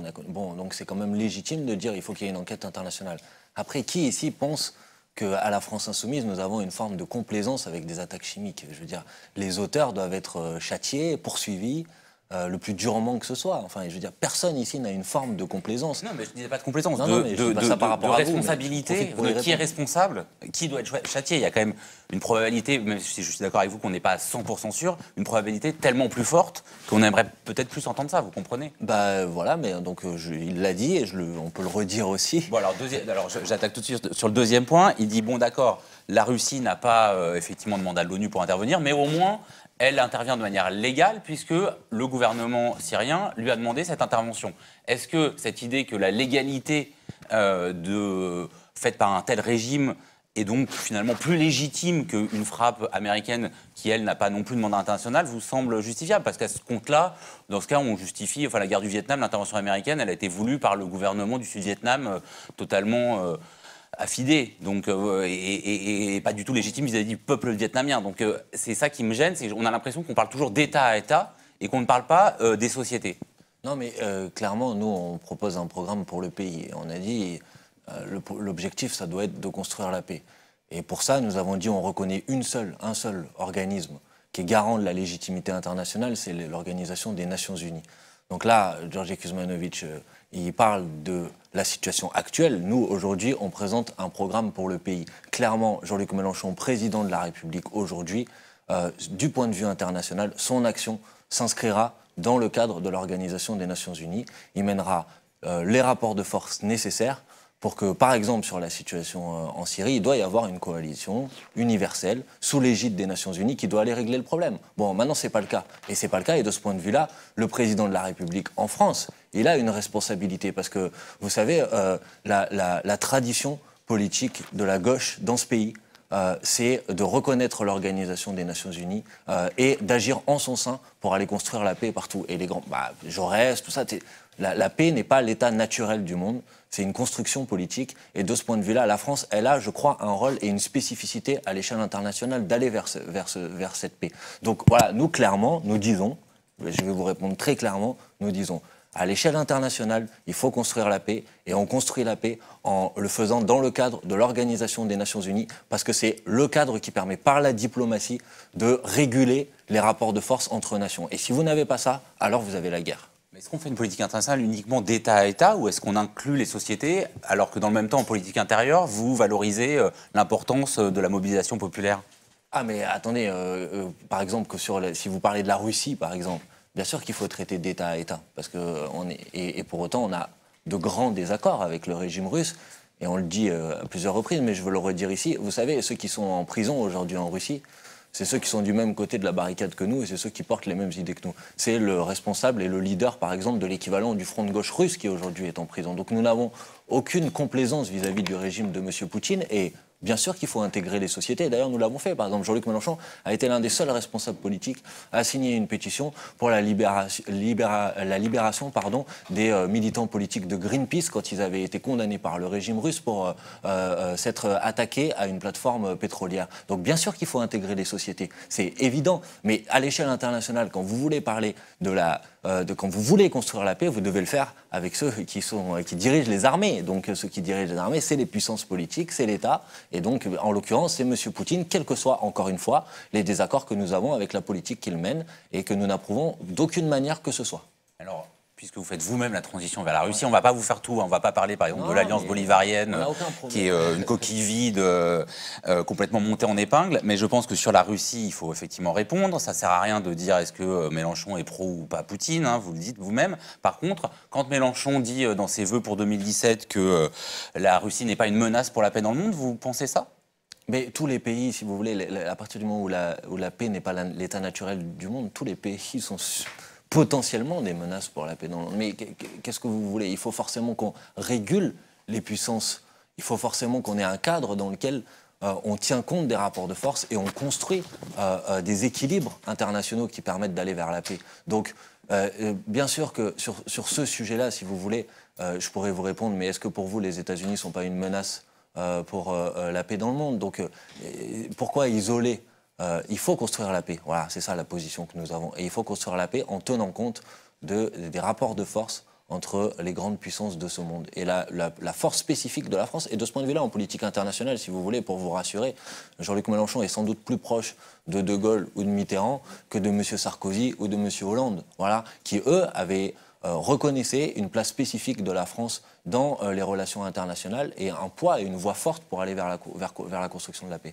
donc c'est quand même légitime de dire qu'il faut qu'il y ait une enquête internationale. Après, qui ici pense qu'à la France Insoumise, nous avons une forme de complaisance avec des attaques chimiques? Je veux dire, les auteurs doivent être châtiés, poursuivis, le plus durement que ce soit. Je veux dire, personne ici n'a une forme de complaisance. Non, mais je ne disais pas de complaisance, de responsabilité. Qui est responsable? Qui doit être châtié? Il y a quand même une probabilité, même si je suis d'accord avec vous qu'on n'est pas à 100% sûr, une probabilité tellement plus forte qu'on aimerait peut-être plus entendre ça, vous comprenez? Voilà, mais donc il l'a dit et on peut le redire aussi. Bon, alors j'attaque tout de suite sur le deuxième point. Il dit, d'accord, la Russie n'a pas effectivement de mandat de l'ONU pour intervenir, mais au moins elle intervient de manière légale puisque le gouvernement syrien lui a demandé cette intervention. Est-ce que cette idée que la légalité faite par un tel régime est donc finalement plus légitime qu'une frappe américaine qui, elle, n'a pas non plus de mandat international, vous semble justifiable? Parce qu'à ce compte-là, dans ce cas, on justifie la guerre du Vietnam, l'intervention américaine, elle a été voulue par le gouvernement du Sud-Vietnam totalement affidé, donc, et pas du tout légitime vis-à-vis du peuple vietnamien. Donc c'est ça qui me gêne, c'est qu'on a l'impression qu'on parle toujours d'État à État et qu'on ne parle pas des sociétés. Non mais clairement, nous on propose un programme pour le pays. On a dit l'objectif ça doit être de construire la paix. Et pour ça, nous avons dit on reconnaît un seul organisme qui est garant de la légitimité internationale, c'est l'Organisation des Nations Unies. Donc là, Georgi Kuzmanovic, il parle de la situation actuelle. Nous, aujourd'hui, on présente un programme pour le pays. Clairement, Jean-Luc Mélenchon, président de la République aujourd'hui, du point de vue international, son action s'inscrira dans le cadre de l'Organisation des Nations Unies. Il mènera les rapports de force nécessaires pour que, par exemple, sur la situation en Syrie, il doit y avoir une coalition universelle, sous l'égide des Nations Unies, qui doit aller régler le problème. Bon, maintenant, c'est pas le cas. Et c'est pas le cas, et de ce point de vue-là, le président de la République en France, il a une responsabilité, parce que, vous savez, la tradition politique de la gauche dans ce pays, c'est de reconnaître l'Organisation des Nations Unies et d'agir en son sein pour aller construire la paix partout. Et les grands, Jaurès, tout ça, la paix n'est pas l'état naturel du monde, c'est une construction politique. Et de ce point de vue-là, la France, elle a, je crois, un rôle et une spécificité à l'échelle internationale d'aller vers cette paix. Donc voilà, nous, clairement, nous disons, je vais vous répondre très clairement, nous disons, à l'échelle internationale, il faut construire la paix, et on construit la paix en le faisant dans le cadre de l'Organisation des Nations Unies, parce que c'est le cadre qui permet, par la diplomatie, de réguler les rapports de force entre nations. Et si vous n'avez pas ça, alors vous avez la guerre. Mais est-ce qu'on fait une politique internationale uniquement d'État à État, ou est-ce qu'on inclut les sociétés, alors que dans le même temps, en politique intérieure, vous valorisez l'importance de la mobilisation populaire? Ah mais attendez, par exemple, si vous parlez de la Russie, par exemple, bien sûr qu'il faut traiter d'État à État, parce que et pour autant, on a de grands désaccords avec le régime russe, et on le dit à plusieurs reprises, mais je veux le redire ici. Vous savez, ceux qui sont en prison aujourd'hui en Russie, c'est ceux qui sont du même côté de la barricade que nous, et c'est ceux qui portent les mêmes idées que nous. C'est le responsable et le leader, par exemple, de l'équivalent du front de gauche russe qui aujourd'hui est en prison. Donc nous n'avons aucune complaisance vis-à-vis du régime de M. Poutine, et bien sûr qu'il faut intégrer les sociétés. D'ailleurs, nous l'avons fait. Par exemple, Jean-Luc Mélenchon a été l'un des seuls responsables politiques à signer une pétition pour la libération des militants politiques de Greenpeace quand ils avaient été condamnés par le régime russe pour s'être attaqués à une plateforme pétrolière. Donc bien sûr qu'il faut intégrer les sociétés. C'est évident. Mais à l'échelle internationale, quand vous voulez parler quand vous voulez construire la paix, vous devez le faire avec ceux qui dirigent les armées. Donc ceux qui dirigent les armées, c'est les puissances politiques, c'est l'État. Et donc, en l'occurrence, c'est M. Poutine, quels que soient, encore une fois, les désaccords que nous avons avec la politique qu'il mène et que nous n'approuvons d'aucune manière que ce soit. Alors, puisque vous faites vous-même la transition vers la Russie, on ne va pas vous faire tout. On ne va pas parler, par exemple, de l'alliance bolivarienne, qui est une coquille vide complètement montée en épingle. Mais je pense que sur la Russie, il faut effectivement répondre. Ça ne sert à rien de dire est-ce que Mélenchon est pro ou pas Poutine, hein, vous le dites vous-même. Par contre, quand Mélenchon dit dans ses vœux pour 2017 que la Russie n'est pas une menace pour la paix dans le monde, vous pensez ça ? Mais tous les pays, si vous voulez, à partir du moment où la paix n'est pas l'état naturel du monde, tous les pays sont potentiellement des menaces pour la paix dans le monde. Mais qu'est-ce que vous voulez? Il faut forcément qu'on régule les puissances. Il faut forcément qu'on ait un cadre dans lequel on tient compte des rapports de force et on construit des équilibres internationaux qui permettent d'aller vers la paix. Donc, bien sûr que sur ce sujet-là, si vous voulez, je pourrais vous répondre, mais est-ce que pour vous, les États-Unis ne sont pas une menace pour la paix dans le monde? Donc, pourquoi isoler? Il faut construire la paix. Voilà, c'est ça la position que nous avons. Et il faut construire la paix en tenant compte des rapports de force entre les grandes puissances de ce monde. Et la force spécifique de la France, et de ce point de vue-là, en politique internationale, si vous voulez, pour vous rassurer, Jean-Luc Mélenchon est sans doute plus proche de De Gaulle ou de Mitterrand que de M. Sarkozy ou de M. Hollande, voilà, qui, eux, avaient reconnaissé une place spécifique de la France dans les relations internationales et un poids et une voix forte pour aller vers la construction de la paix.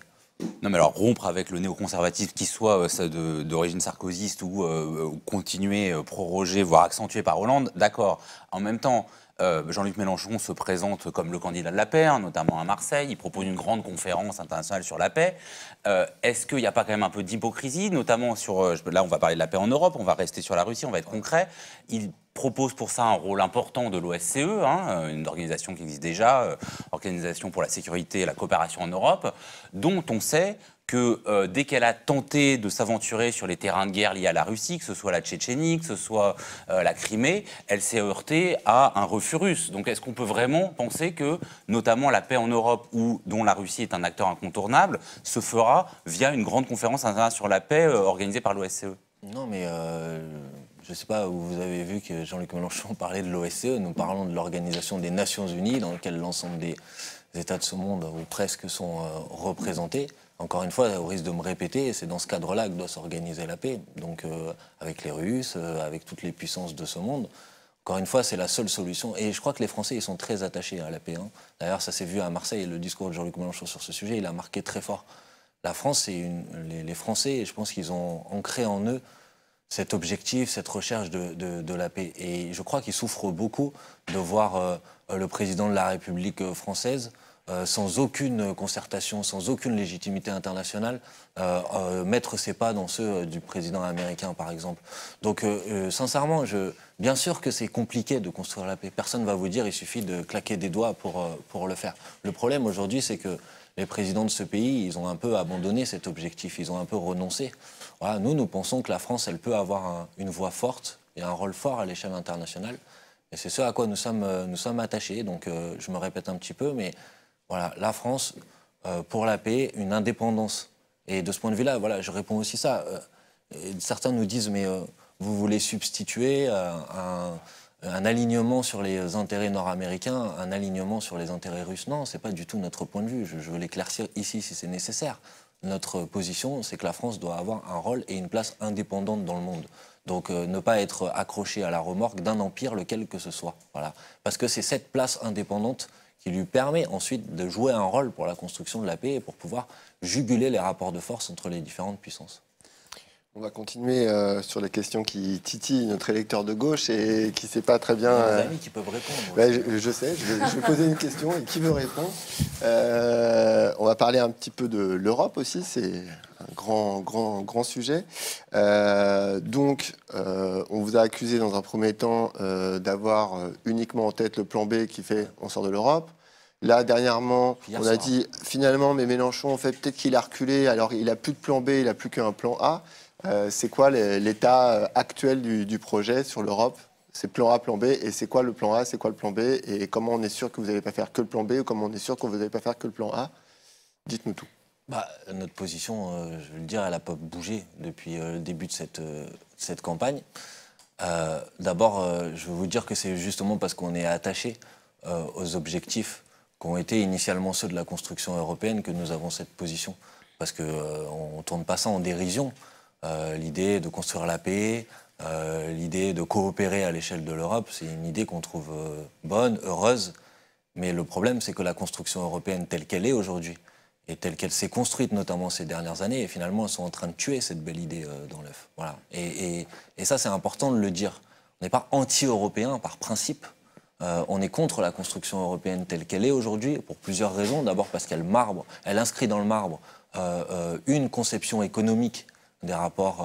Non, mais alors rompre avec le néoconservatisme, qui soit d'origine sarkozyste ou continuer, proroger, voire accentué par Hollande, d'accord. En même temps, Jean-Luc Mélenchon se présente comme le candidat de la paix, hein, notamment à Marseille. Il propose une grande conférence internationale sur la paix. Est-ce qu'il n'y a pas quand même un peu d'hypocrisie, notamment sur... là, on va parler de la paix en Europe, on va rester sur la Russie, on va être concret. Il propose pour ça un rôle important de l'OSCE, hein, une organisation qui existe déjà, Organisation pour la sécurité et la coopération en Europe, dont on sait que dès qu'elle a tenté de s'aventurer sur les terrains de guerre liés à la Russie, que ce soit la Tchétchénie, que ce soit la Crimée, elle s'est heurtée à un refus russe. Donc est-ce qu'on peut vraiment penser que, notamment la paix en Europe, dont la Russie est un acteur incontournable, se fera via une grande conférence internationale sur la paix organisée par l'OSCE? Non, mais je ne sais pas où vous avez vu que Jean-Luc Mélenchon parlait de l'OSCE. Nous parlons de l'Organisation des Nations Unies, dans laquelle l'ensemble des États de ce monde, ou presque, sont représentés. Encore une fois, au risque de me répéter, c'est dans ce cadre-là que doit s'organiser la paix. Donc, avec les Russes, avec toutes les puissances de ce monde. Encore une fois, c'est la seule solution. Et je crois que les Français, ils sont très attachés à la paix. Hein. D'ailleurs, ça s'est vu à Marseille. Le discours de Jean-Luc Mélenchon sur ce sujet, il a marqué très fort. La France, les Français, je pense qu'ils ont ancré en eux cet objectif, cette recherche de la paix. Et je crois qu'il souffre beaucoup de voir le président de la République française, sans aucune concertation, sans aucune légitimité internationale, mettre ses pas dans ceux du président américain, par exemple. Donc, sincèrement, bien sûr que c'est compliqué de construire la paix. Personne ne va vous dire qu'il suffit de claquer des doigts pour le faire. Le problème aujourd'hui, c'est que les présidents de ce pays, ils ont un peu abandonné cet objectif, ils ont un peu renoncé. Voilà, nous pensons que la France, elle peut avoir une voix forte et un rôle fort à l'échelle internationale. Et c'est ce à quoi nous sommes attachés. Donc, je me répète un petit peu, mais voilà, la France, pour la paix, une indépendance. Et de ce point de vue-là, voilà, je réponds aussi ça. Certains nous disent, mais vous voulez substituer un alignement sur les intérêts nord-américains, un alignement sur les intérêts russes. Non, ce n'est pas du tout notre point de vue. Je veux l'éclaircir ici si c'est nécessaire. Notre position, c'est que la France doit avoir un rôle et une place indépendante dans le monde. Donc ne pas être accroché à la remorque d'un empire, lequel que ce soit. Voilà. Parce que c'est cette place indépendante qui lui permet ensuite de jouer un rôle pour la construction de la paix et pour pouvoir juguler les rapports de force entre les différentes puissances. On va continuer sur les questions qui titillent notre électeur de gauche et qui ne sait pas très bien... Il y a des amis qui peuvent répondre. Bah, je sais, je vais poser une question et qui veut répondre. On va parler un petit peu de l'Europe aussi, c'est un grand sujet. Donc, on vous a accusé dans un premier temps d'avoir uniquement en tête le plan B qui fait on sort de l'Europe. Là, dernièrement, on a dit finalement, mais Mélenchon, en fait, peut-être qu'il a reculé, alors il n'a plus de plan B, il n'a plus qu'un plan A. C'est quoi l'état actuel du projet sur l'Europe? C'est plan A, plan B, et c'est quoi le plan A, c'est quoi le plan B, et comment on est sûr que vous n'allez pas faire que le plan B, ou comment on est sûr que vous n'allez pas faire que le plan A? Dites-nous tout. Notre position, je veux le dire, elle n'a pas bougé depuis le début de cette campagne. D'abord, je veux vous dire que c'est justement parce qu'on est attaché aux objectifs qui ont été initialement ceux de la construction européenne que nous avons cette position. Parce qu'on ne tourne pas ça en dérision. L'idée de construire la paix, l'idée de coopérer à l'échelle de l'Europe, c'est une idée qu'on trouve bonne, heureuse. Mais le problème, c'est que la construction européenne telle qu'elle est aujourd'hui, et telle qu'elle s'est construite notamment ces dernières années, et finalement, elles sont en train de tuer cette belle idée dans l'œuf. Voilà. Et ça, c'est important de le dire. On n'est pas anti-européen par principe. On est contre la construction européenne telle qu'elle est aujourd'hui, pour plusieurs raisons. D'abord parce qu'elle inscrit dans le marbre une conception économique des rapports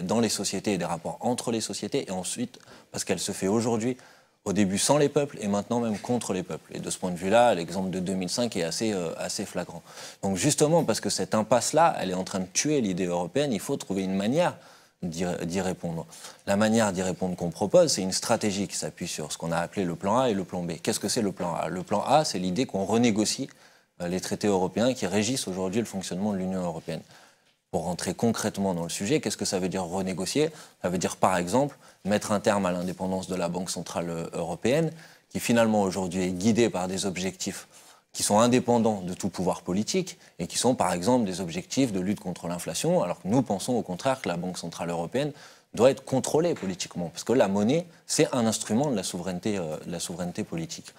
dans les sociétés et des rapports entre les sociétés, et ensuite parce qu'elle se fait aujourd'hui, au début sans les peuples et maintenant même contre les peuples. Et de ce point de vue-là, l'exemple de 2005 est assez flagrant. Donc justement, parce que cette impasse-là, elle est en train de tuer l'idée européenne, il faut trouver une manière d'y répondre. La manière d'y répondre qu'on propose, c'est une stratégie qui s'appuie sur ce qu'on a appelé le plan A et le plan B. Qu'est-ce que c'est le plan A? Le plan A, c'est l'idée qu'on renégocie les traités européens qui régissent aujourd'hui le fonctionnement de l'Union européenne. Pour rentrer concrètement dans le sujet, qu'est-ce que ça veut dire renégocier? Ça veut dire par exemple mettre un terme à l'indépendance de la Banque centrale européenne, qui finalement aujourd'hui est guidée par des objectifs qui sont indépendants de tout pouvoir politique et qui sont par exemple des objectifs de lutte contre l'inflation, alors que nous pensons au contraire que la Banque centrale européenne doit être contrôlée politiquement, parce que la monnaie, c'est un instrument de la souveraineté politique.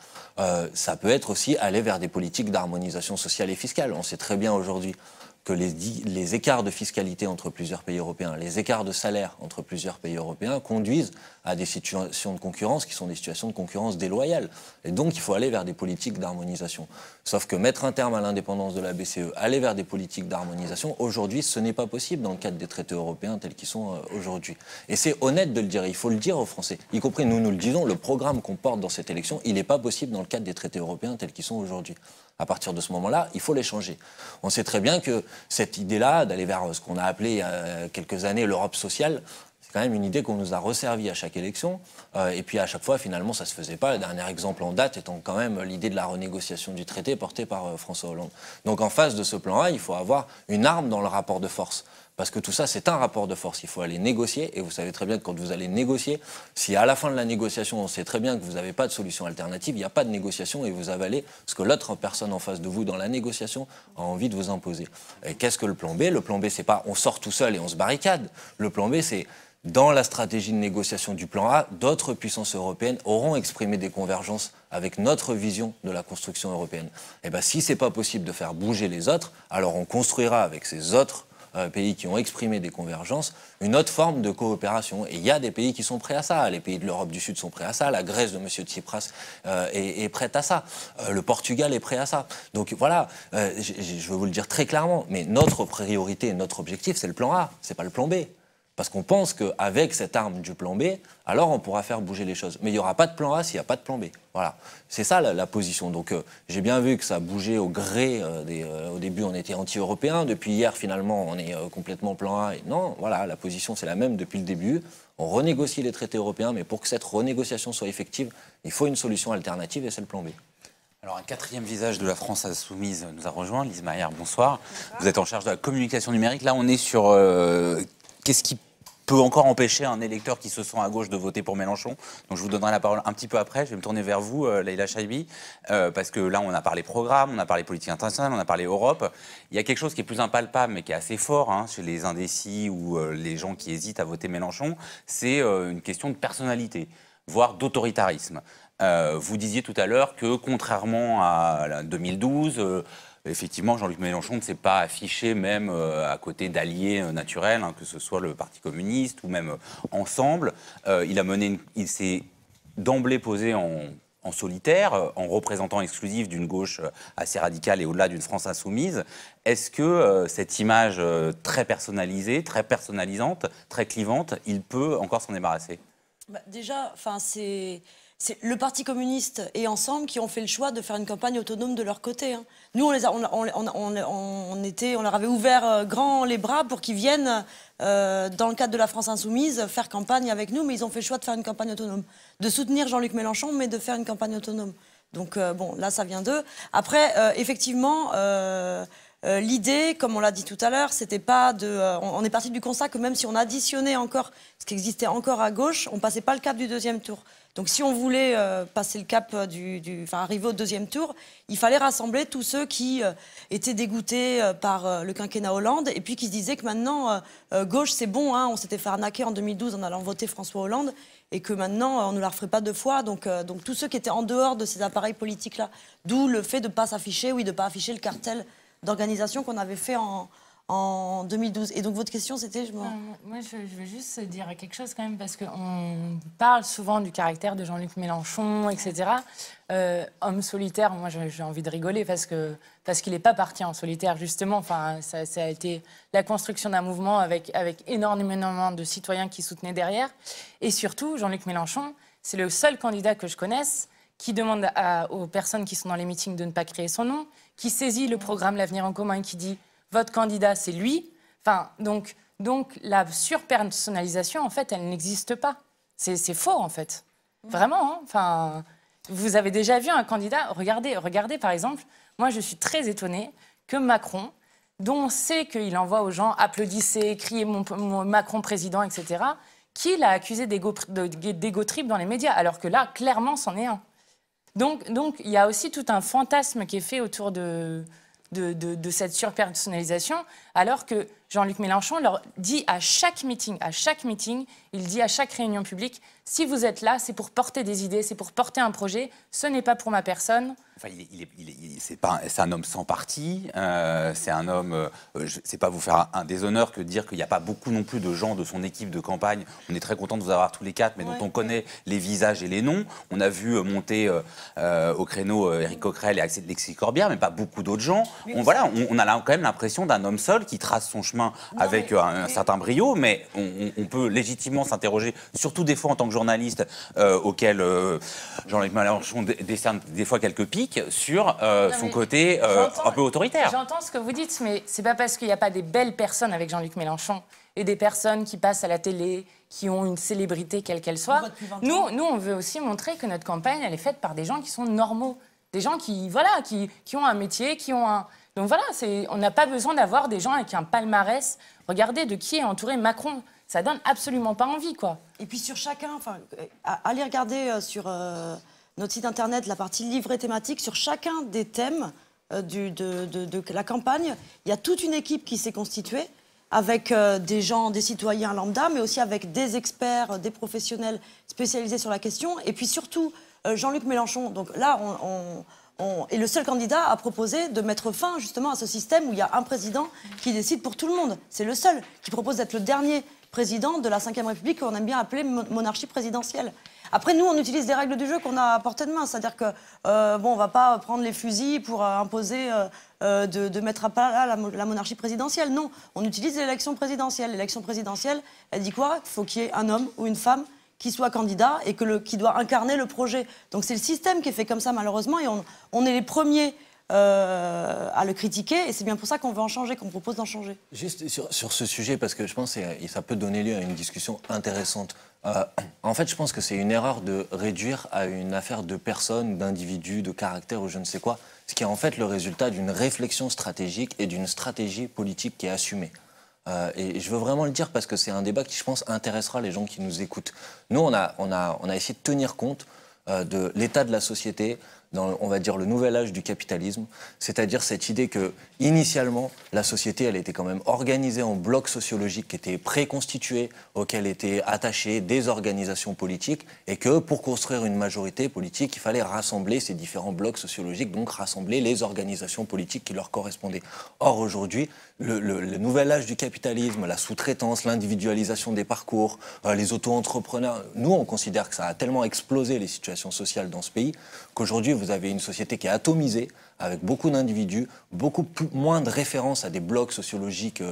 Ça peut être aussi aller vers des politiques d'harmonisation sociale et fiscale. On sait très bien aujourd'hui que les écarts de fiscalité entre plusieurs pays européens, les écarts de salaire entre plusieurs pays européens conduisent à des situations de concurrence qui sont des situations de concurrence déloyales. Et donc, il faut aller vers des politiques d'harmonisation. Sauf que mettre un terme à l'indépendance de la BCE, aller vers des politiques d'harmonisation, aujourd'hui, ce n'est pas possible dans le cadre des traités européens tels qu'ils sont aujourd'hui. Et c'est honnête de le dire, il faut le dire aux Français. Y compris, nous le disons, le programme qu'on porte dans cette élection, il n'est pas possible dans le cadre des traités européens tels qu'ils sont aujourd'hui. À partir de ce moment-là, il faut les changer. On sait très bien que cette idée-là, d'aller vers ce qu'on a appelé il y a quelques années l'Europe sociale, c'est quand même une idée qu'on nous a resservie à chaque élection. Et puis à chaque fois, finalement, ça ne se faisait pas. Le dernier exemple en date étant quand même l'idée de la renégociation du traité portée par François Hollande. Donc en face de ce plan-là, il faut avoir une arme dans le rapport de force. Parce que tout ça, c'est un rapport de force. Il faut aller négocier. Et vous savez très bien que quand vous allez négocier, si à la fin de la négociation, on sait très bien que vous n'avez pas de solution alternative, il n'y a pas de négociation et vous avalez ce que l'autre personne en face de vous dans la négociation a envie de vous imposer. Et qu'est-ce que le plan B? Le plan B, c'est pas on sort tout seul et on se barricade. Le plan B, c'est dans la stratégie de négociation du plan A, d'autres puissances européennes auront exprimé des convergences avec notre vision de la construction européenne. Et bien, si ce n'est pas possible de faire bouger les autres, alors on construira avec ces autres pays qui ont exprimé des convergences, une autre forme de coopération. Et il y a des pays qui sont prêts à ça. Les pays de l'Europe du Sud sont prêts à ça. La Grèce de M. Tsipras est prête à ça. Le Portugal est prêt à ça. Donc voilà, je veux vous le dire très clairement, mais notre priorité, notre objectif, c'est le plan A, c'est pas le plan B. Parce qu'on pense qu'avec cette arme du plan B, alors on pourra faire bouger les choses. Mais il n'y aura pas de plan A s'il n'y a pas de plan B. Voilà. C'est ça la position. Donc j'ai bien vu que ça bougeait au gré au début, on était anti-européen. Depuis hier, finalement, on est complètement plan A. Et non, voilà, la position, c'est la même depuis le début. On renégocie les traités européens, mais pour que cette renégociation soit effective, il faut une solution alternative et c'est le plan B. Alors, un quatrième visage de la France insoumise nous a rejoint. Lise Maillard, bonsoir. Vous êtes en charge de la communication numérique. Là, on est sur... qu'est-ce qui peut encore empêcher un électeur qui se sent à gauche de voter pour Mélenchon? Donc je vous donnerai la parole un petit peu après. Je vais me tourner vers vous, Leïla Chaibi, parce que là, on a parlé programme, on a parlé politique internationale, on a parlé Europe. Il y a quelque chose qui est plus impalpable, mais qui est assez fort chez les indécis ou les gens qui hésitent à voter Mélenchon. C'est une question de personnalité, voire d'autoritarisme. Vous disiez tout à l'heure que, contrairement à 2012... effectivement, Jean-Luc Mélenchon ne s'est pas affiché même à côté d'alliés naturels, que ce soit le Parti communiste ou même Ensemble. Il s'est d'emblée posé en solitaire, en représentant exclusif d'une gauche assez radicale et au-delà d'une France insoumise. Est-ce que cette image très personnalisée, très personnalisante, très clivante, il peut encore s'en débarrasser? Déjà, c'est le Parti communiste et Ensemble qui ont fait le choix de faire une campagne autonome de leur côté. Nous, on leur avait ouvert grand les bras pour qu'ils viennent, dans le cadre de la France insoumise, faire campagne avec nous, mais ils ont fait le choix de faire une campagne autonome. De soutenir Jean-Luc Mélenchon, mais de faire une campagne autonome. Donc, bon, là, ça vient d'eux. Après, effectivement... l'idée, comme on l'a dit tout à l'heure, c'était pas de... on est parti du constat que même si on additionnait encore ce qui existait encore à gauche, on passait pas le cap du deuxième tour. Donc si on voulait passer le cap arriver au deuxième tour, il fallait rassembler tous ceux qui étaient dégoûtés par le quinquennat Hollande et puis qui se disaient que maintenant, gauche c'est bon, on s'était fait arnaquer en 2012 en allant voter François Hollande et que maintenant on ne la referait pas deux fois. Donc tous ceux qui étaient en dehors de ces appareils politiques-là, d'où le fait de ne pas s'afficher, de ne pas afficher le cartel d'organisation qu'on avait fait en 2012. Et donc votre question, c'était... Moi, je veux juste dire quelque chose quand même, parce qu'on parle souvent du caractère de Jean-Luc Mélenchon, etc. Homme solitaire, moi j'ai envie de rigoler parce qu'il n'est pas parti en solitaire, justement. Enfin, ça a été la construction d'un mouvement avec énormément de citoyens qui soutenaient derrière. Et surtout, Jean-Luc Mélenchon, c'est le seul candidat que je connaisse qui demande aux personnes qui sont dans les meetings de ne pas créer son nom, qui saisit le programme L'Avenir en commun et qui dit « votre candidat, c'est lui ». Enfin, donc la surpersonnalisation, en fait, elle n'existe pas. C'est faux, en fait. Vraiment. Enfin, vous avez déjà vu un candidat... Regardez, par exemple, moi, je suis très étonnée que Macron, dont on sait qu'il envoie aux gens « applaudissez, criez mon Macron président », etc., qu'il a accusé d'égo trip dans les médias, alors que là, clairement, c'en est un. Donc, il y a aussi tout un fantasme qui est fait autour de cette surpersonnalisation, alors que Jean-Luc Mélenchon leur dit à chaque meeting, il dit à chaque réunion publique, si vous êtes là, c'est pour porter des idées, c'est pour porter un projet, ce n'est pas pour ma personne. Enfin, c'est un homme sans parti, c'est un homme, c'est pas vous faire un déshonneur que de dire qu'il n'y a pas beaucoup non plus de gens de son équipe de campagne. On est très content de vous avoir tous les quatre, mais dont on connaît les visages et les noms. On a vu monter au créneau Éric Coquerel et Alexis Corbière, mais pas beaucoup d'autres gens. On a quand même l'impression d'un homme seul qui trace son chemin avec un certain brio, mais on peut légitimement s'interroger, surtout des fois en tant que journaliste, auquel Jean-Luc Mélenchon décerne des fois quelques pics, sur son côté un peu autoritaire. J'entends ce que vous dites, mais c'est pas parce qu'il n'y a pas des belles personnes avec Jean-Luc Mélenchon et des personnes qui passent à la télé, qui ont une célébrité quelle qu'elle soit. Nous, on veut aussi montrer que notre campagne, elle est faite par des gens qui sont normaux, des gens qui ont un métier, qui ont un... Donc voilà, on n'a pas besoin d'avoir des gens avec un palmarès. Regardez de qui est entouré Macron. Ça donne absolument pas envie, quoi. Et puis sur chacun, allez regarder sur notre site internet la partie livret thématique, sur chacun des thèmes de la campagne, il y a toute une équipe qui s'est constituée avec des gens, des citoyens lambda, mais aussi avec des experts, des professionnels spécialisés sur la question. Et puis surtout, Jean-Luc Mélenchon, donc là, Et le seul candidat a proposé de mettre fin justement à ce système où il y a un président qui décide pour tout le monde. C'est le seul qui propose d'être le dernier président de la Ve République qu'on aime bien appeler monarchie présidentielle. Après, nous, on utilise des règles du jeu qu'on a à portée de main. C'est-à-dire que, on ne va pas prendre les fusils pour imposer de mettre à plat la monarchie présidentielle. Non, on utilise l'élection présidentielle. L'élection présidentielle, elle dit quoi? Il faut qu'il y ait un homme ou une femme qui soit candidat et qui doit incarner le projet. Donc c'est le système qui est fait comme ça, malheureusement, et on est les premiers à le critiquer, et c'est bien pour ça qu'on veut en changer, qu'on propose d'en changer. Juste sur ce sujet, parce que je pense que ça peut donner lieu à une discussion intéressante. En fait, je pense que c'est une erreur de réduire à une affaire de personnes, d'individus, de caractères ou je ne sais quoi, ce qui est en fait le résultat d'une réflexion stratégique et d'une stratégie politique qui est assumée. Et je veux vraiment le dire parce que c'est un débat qui, je pense, intéressera les gens qui nous écoutent. Nous, on a essayé de tenir compte de l'état de la société, dans, on va dire, le nouvel âge du capitalisme, c'est-à-dire cette idée que, initialement, la société, elle était quand même organisée en blocs sociologiques qui étaient préconstitués, auxquels étaient attachées des organisations politiques, et que, pour construire une majorité politique, il fallait rassembler ces différents blocs sociologiques, donc rassembler les organisations politiques qui leur correspondaient. Or, aujourd'hui, le nouvel âge du capitalisme, la sous-traitance, l'individualisation des parcours, les auto-entrepreneurs, nous, on considère que ça a tellement explosé les situations sociales dans ce pays qu'aujourd'hui, vous avez une société qui est atomisée, avec beaucoup d'individus, beaucoup moins de références à des blocs sociologiques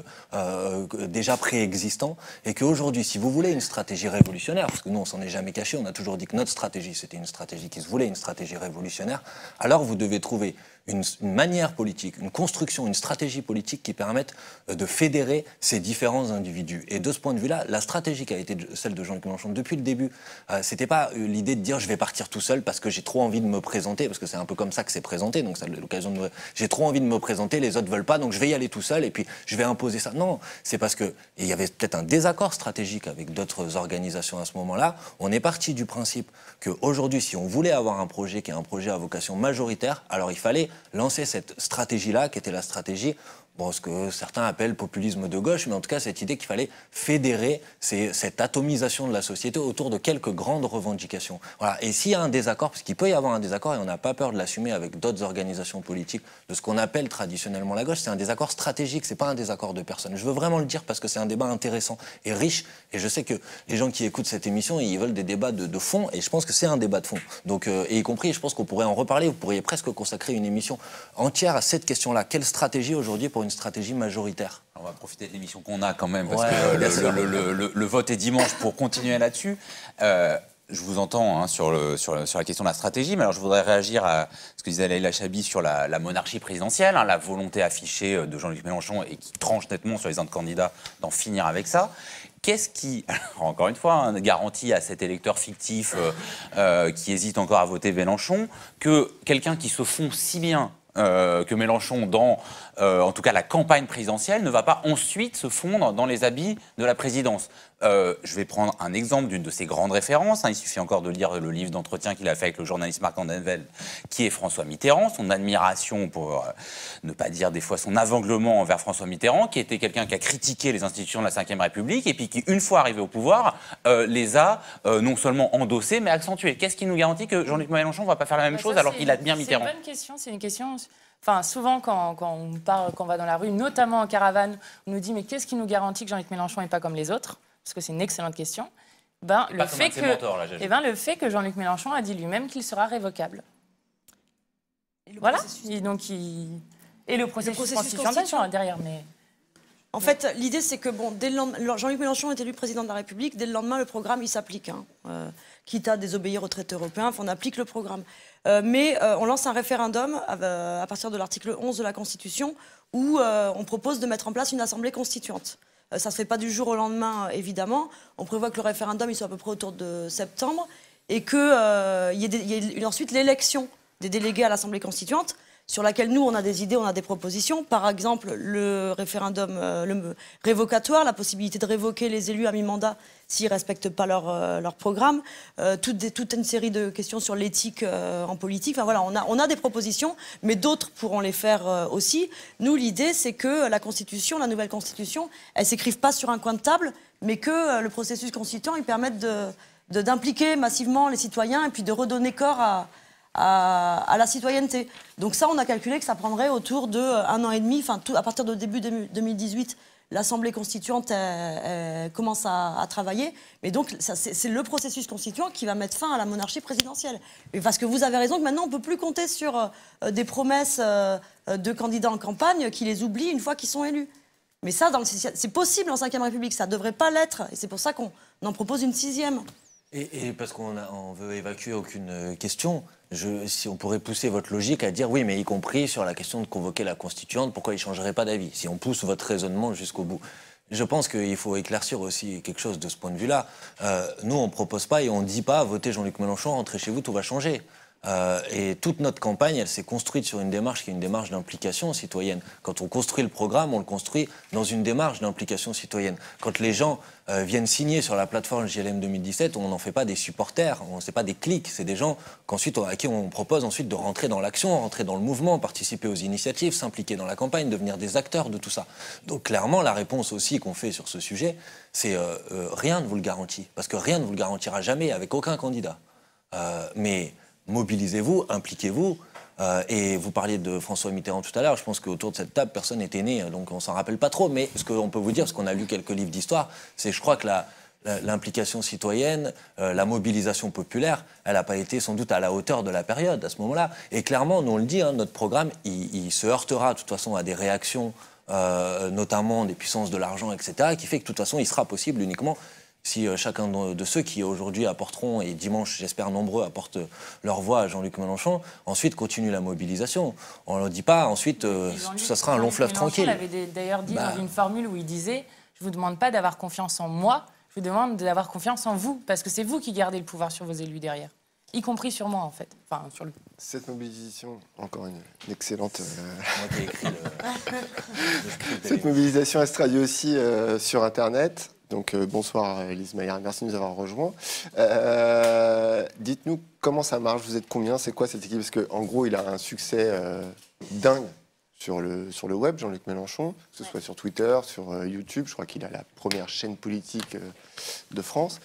déjà préexistants, et qu'aujourd'hui, si vous voulez une stratégie révolutionnaire, parce que nous, on s'en est jamais caché, on a toujours dit que notre stratégie, c'était une stratégie qui se voulait une stratégie révolutionnaire, alors vous devez trouver une manière politique, une construction, une stratégie politique qui permette de fédérer ces différents individus. Et de ce point de vue-là, la stratégie qui a été celle de Jean-Luc Mélenchon depuis le début, c'était pas l'idée de dire je vais partir tout seul parce que j'ai trop envie de me présenter, parce que c'est un peu comme ça que c'est présenté, donc ça l'occasion de j'ai trop envie de me présenter, les autres veulent pas, donc je vais y aller tout seul et puis je vais imposer ça. Non, c'est parce que il y avait peut-être un désaccord stratégique avec d'autres organisations à ce moment-là. On est parti du principe qu'aujourd'hui, si on voulait avoir un projet qui est un projet à vocation majoritaire, alors il fallait lancer cette stratégie-là, qui était la stratégie, ce que certains appellent populisme de gauche, mais en tout cas cette idée qu'il fallait fédérer cette atomisation de la société autour de quelques grandes revendications. Voilà. Et s'il y a un désaccord, parce qu'il peut y avoir un désaccord, et on n'a pas peur de l'assumer avec d'autres organisations politiques, de ce qu'on appelle traditionnellement la gauche, c'est un désaccord stratégique, c'est pas un désaccord de personnes. Je veux vraiment le dire parce que c'est un débat intéressant et riche, et je sais que les gens qui écoutent cette émission, ils veulent des débats de fond, et je pense que c'est un débat de fond. Donc, et y compris, je pense qu'on pourrait en reparler, vous pourriez presque consacrer une émission entière à cette question-là. Quelle stratégie aujourd'hui pour une stratégie majoritaire? On va profiter de l'émission qu'on a quand même, parce que le vote est dimanche pour continuer là-dessus. Je vous entends sur la question de la stratégie, mais alors je voudrais réagir à ce que disait Leïla Chabi sur la monarchie présidentielle, la volonté affichée de Jean-Luc Mélenchon et qui tranche nettement sur les autres candidats d'en finir avec ça. Qu'est-ce qui, alors encore une fois, garantit à cet électeur fictif qui hésite encore à voter Mélenchon que quelqu'un qui se fond si bien que Mélenchon dans, en tout cas, la campagne présidentielle, ne va pas ensuite se fondre dans les habits de la présidence. Je vais prendre un exemple d'une de ses grandes références. Il suffit encore de lire le livre d'entretien qu'il a fait avec le journaliste Marc Andenveld, qui est François Mitterrand, son admiration, pour ne pas dire des fois son aveuglement envers François Mitterrand, qui était quelqu'un qui a critiqué les institutions de la Ve République et puis qui, une fois arrivé au pouvoir, les a non seulement endossés, mais accentués. Qu'est-ce qui nous garantit que Jean-Luc Mélenchon ne va pas faire la même chose alors qu'il admire Mitterrand? C'est une bonne question, c'est une question... Enfin, souvent, quand on va dans la rue, notamment en caravane, on nous dit « mais qu'est-ce qui nous garantit que Jean-Luc Mélenchon n'est pas comme les autres ?» Parce que c'est une excellente question. Le fait que Jean-Luc Mélenchon a dit lui-même qu'il sera révocable. Voilà. Et le processus constituant derrière. Mais... En fait, l'idée, c'est que Jean-Luc Mélenchon est élu président de la République. Dès le lendemain, le programme, il s'applique. Quitte à désobéir au traité européen, on applique le programme. Mais on lance un référendum à partir de l'article 11 de la Constitution où on propose de mettre en place une assemblée constituante. Ça ne se fait pas du jour au lendemain, évidemment. On prévoit que le référendum il soit à peu près autour de septembre et qu'il y ait ensuite l'élection des délégués à l'assemblée constituante, sur laquelle nous, on a des idées, on a des propositions. Par exemple, le référendum révocatoire, la possibilité de révoquer les élus à mi-mandat s'ils ne respectent pas leur programme, toute une série de questions sur l'éthique en politique. Enfin, voilà, on a des propositions, mais d'autres pourront les faire aussi. Nous, l'idée, c'est que la Constitution, la nouvelle Constitution, elle ne s'écrive pas sur un coin de table, mais que le processus constituant, il permette d'impliquer massivement les citoyens et puis de redonner corps à la citoyenneté. Donc ça, on a calculé que ça prendrait autour de 1 an et demi, enfin à partir de début 2018, l'Assemblée constituante commence à travailler. Mais donc, c'est le processus constituant qui va mettre fin à la monarchie présidentielle. Et parce que vous avez raison que maintenant, on ne peut plus compter sur des promesses de candidats en campagne qui les oublient une fois qu'ils sont élus. Mais ça, c'est possible en 5e République, ça ne devrait pas l'être. Et c'est pour ça qu'on en propose une 6e. Et parce qu'on veut évacuer aucune question, si on pourrait pousser votre logique à dire oui, mais y compris sur la question de convoquer la constituante, pourquoi il ne changerait pas d'avis? Si on pousse votre raisonnement jusqu'au bout. Je pense qu'il faut éclaircir aussi quelque chose de ce point de vue-là. Nous, on ne propose pas et on ne dit pas votez Jean-Luc Mélenchon, rentrez chez vous, tout va changer. Et toute notre campagne, elle s'est construite sur une démarche qui est une démarche d'implication citoyenne. Quand on construit le programme, on le construit dans une démarche d'implication citoyenne. Quand les gens viennent signer sur la plateforme JLM 2017, on n'en fait pas des supporters, on ne fait pas des clics, c'est des gens à qui on propose ensuite de rentrer dans l'action, rentrer dans le mouvement, participer aux initiatives, s'impliquer dans la campagne, devenir des acteurs de tout ça. Donc clairement, la réponse aussi qu'on fait sur ce sujet, c'est rien ne vous le garantit, parce que rien ne vous le garantira jamais avec aucun candidat. Mais mobilisez-vous, impliquez-vous. Et vous parliez de François Mitterrand tout à l'heure. Je pense qu'autour de cette table, personne n'était né, donc on s'en rappelle pas trop. Mais ce qu'on peut vous dire, parce qu'on a lu quelques livres d'histoire, c'est je crois que l'implication citoyenne, la mobilisation populaire, elle n'a pas été sans doute à la hauteur de la période à ce moment-là. Et clairement, nous on le dit, hein, notre programme, il se heurtera de toute façon à des réactions, notamment des puissances de l'argent, etc., qui fait que de toute façon, il sera possible uniquement si chacun de ceux qui aujourd'hui apporteront, et dimanche j'espère nombreux, apportent leur voix à Jean-Luc Mélenchon, ensuite continue la mobilisation. On ne le dit pas, ensuite ça sera un long fleuve tranquille. Il avait d'ailleurs dit dans une formule où il disait « Je ne vous demande pas d'avoir confiance en moi, je vous demande d'avoir confiance en vous, parce que c'est vous qui gardez le pouvoir sur vos élus derrière. » Y compris sur moi, en fait. Enfin, sur le... Cette mobilisation, encore une excellente... Moi qui ai écrit le script. Cette mobilisation, elle se traduit aussi sur Internet. Donc bonsoir Lise Maillard, merci de nous avoir rejoints. Dites-nous comment ça marche, vous êtes combien, c'est quoi cette équipe? Parce qu'en gros, il a un succès dingue sur le web, Jean-Luc Mélenchon, que ce soit sur Twitter, sur YouTube. Je crois qu'il a la première chaîne politique de France.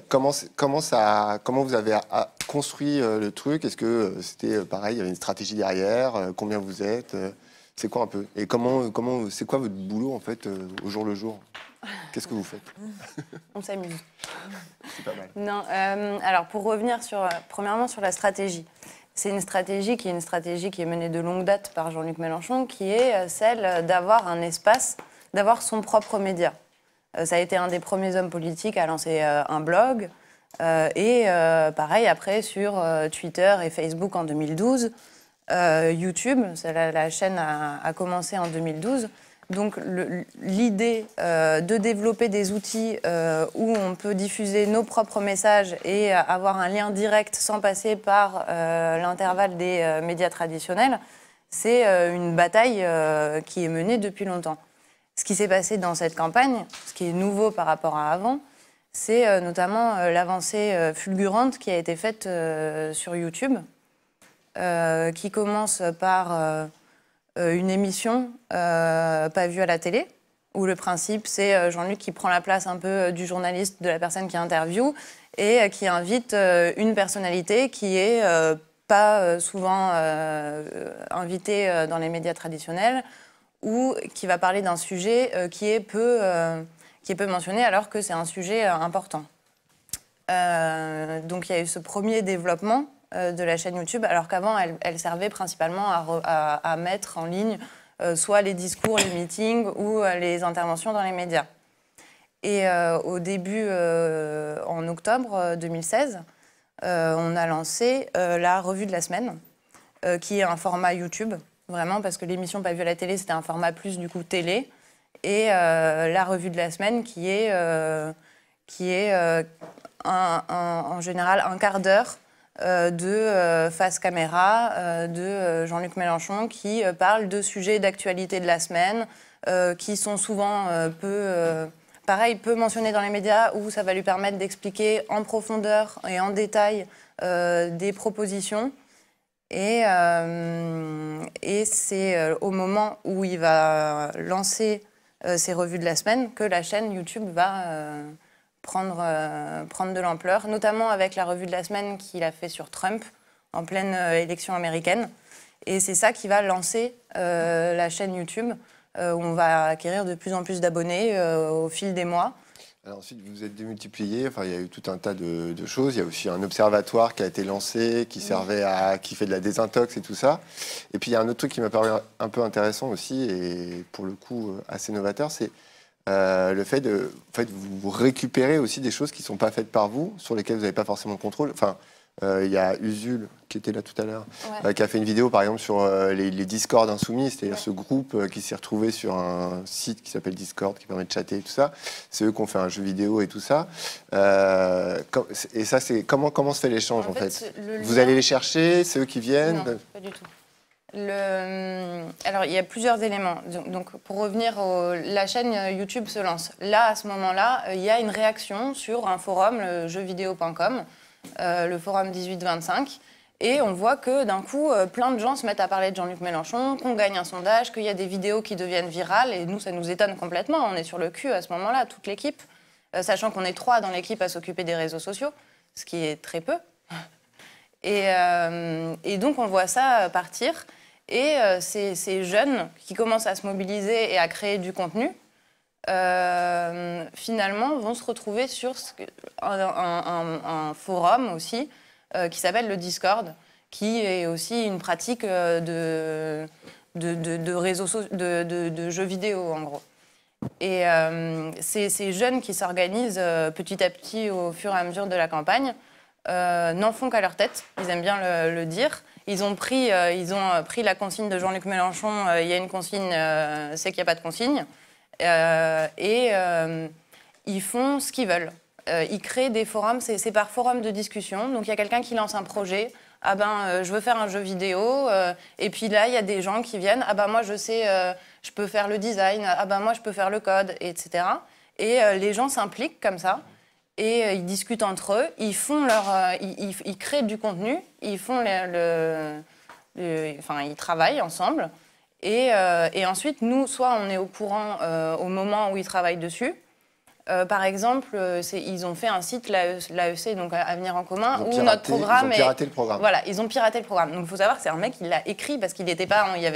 Comment vous avez construit le truc? Est-ce que c'était pareil, il y avait une stratégie derrière? Combien vous êtes? C'est quoi un peu? Et c'est quoi votre boulot en fait au jour le jour? Qu'est-ce que vous faites? On s'amuse. C'est pas mal. Non, alors pour revenir premièrement sur la stratégie. C'est une stratégie qui est menée de longue date par Jean-Luc Mélenchon, qui est celle d'avoir un espace, d'avoir son propre média. Ça a été un des premiers hommes politiques à lancer un blog. Et pareil, après, sur Twitter et Facebook en 2012. YouTube, la chaîne a commencé en 2012. Donc l'idée de développer des outils où on peut diffuser nos propres messages et avoir un lien direct sans passer par l'intervalle des médias traditionnels, c'est une bataille qui est menée depuis longtemps. Ce qui s'est passé dans cette campagne, ce qui est nouveau par rapport à avant, c'est notamment l'avancée fulgurante qui a été faite sur YouTube, qui commence par une émission pas vue à la télé, où le principe, c'est Jean-Luc qui prend la place un peu du journaliste, de la personne qui interviewe, et qui invite une personnalité qui est pas souvent invitée dans les médias traditionnels, ou qui va parler d'un sujet qui est peu mentionné, alors que c'est un sujet important. Donc il y a eu ce premier développement de la chaîne YouTube, alors qu'avant, elle servait principalement à mettre en ligne soit les discours, les meetings ou les interventions dans les médias. Et au début, en octobre 2016, on a lancé la revue de la semaine, qui est un format YouTube, vraiment, parce que l'émission Pas vue à la télé, c'était un format plus, du coup, télé. Et la revue de la semaine, qui est en général un quart d'heure de face caméra de Jean-Luc Mélenchon qui parle de sujets d'actualité de la semaine qui sont souvent peu mentionnés dans les médias, où ça va lui permettre d'expliquer en profondeur et en détail des propositions. Et c'est au moment où il va lancer ces revues de la semaine que la chaîne YouTube va prendre de l'ampleur, notamment avec la revue de la semaine qu'il a fait sur Trump en pleine élection américaine. Et c'est ça qui va lancer la chaîne YouTube, où on va acquérir de plus en plus d'abonnés au fil des mois. Alors ensuite, vous vous êtes démultiplié. Enfin, il y a eu tout un tas de choses. Il y a aussi un observatoire qui a été lancé, qui qui fait de la désintox et tout ça. Et puis il y a un autre truc qui m'a paru un peu intéressant aussi, et pour le coup assez novateur, c'est le fait de, vous récupérez aussi des choses qui ne sont pas faites par vous, sur lesquelles vous n'avez pas forcément de contrôle. Enfin, il y a Usul, qui était là tout à l'heure, qui a fait une vidéo, par exemple, sur les Discord insoumis, c'est-à-dire ce groupe qui s'est retrouvé sur un site qui s'appelle Discord, qui permet de chatter et tout ça. C'est eux qui ont fait un jeu vidéo et tout ça. Et ça, c'est comment se fait l'échange, en fait Vous allez les chercher, c'est eux qui viennent Non, pas du tout. Alors, il y a plusieurs éléments. Donc, pour revenir, la chaîne YouTube se lance. Là, à ce moment-là, il y a une réaction sur un forum, le jeuxvideo.com, le forum 1825, et on voit que d'un coup, plein de gens se mettent à parler de Jean-Luc Mélenchon, qu'on gagne un sondage, qu'il y a des vidéos qui deviennent virales, et nous, ça nous étonne complètement. On est sur le cul à ce moment-là, toute l'équipe, sachant qu'on est 3 dans l'équipe à s'occuper des réseaux sociaux, ce qui est très peu. Et donc, on voit ça partir. Et ces jeunes qui commencent à se mobiliser et à créer du contenu, finalement, vont se retrouver sur un forum aussi qui s'appelle le Discord, qui est aussi une pratique de jeux vidéo, en gros. Et ces jeunes qui s'organisent petit à petit au fur et à mesure de la campagne n'en font qu'à leur tête, ils aiment bien le dire. Ils ont pris la consigne de Jean-Luc Mélenchon, il y a une consigne, c'est qu'il n'y a pas de consigne. Ils font ce qu'ils veulent. Ils créent des forums, c'est par forum de discussion. Donc il y a quelqu'un qui lance un projet. Ah ben, je veux faire un jeu vidéo. Et puis là, il y a des gens qui viennent. Ah ben, moi, je sais, je peux faire le design. Ah ben, moi, je peux faire le code, etc. Et les gens s'impliquent comme ça. Et ils discutent entre eux, ils créent du contenu, ils travaillent ensemble. Et ensuite, nous, soit on est au courant au moment où ils travaillent dessus. Par exemple, ils ont fait un site, l'AEC, donc Avenir en commun, où notre programme... Ils ont piraté le programme. Voilà, ils ont piraté le programme. Donc il faut savoir que c'est un mec qui l'a écrit parce qu'il n'y avait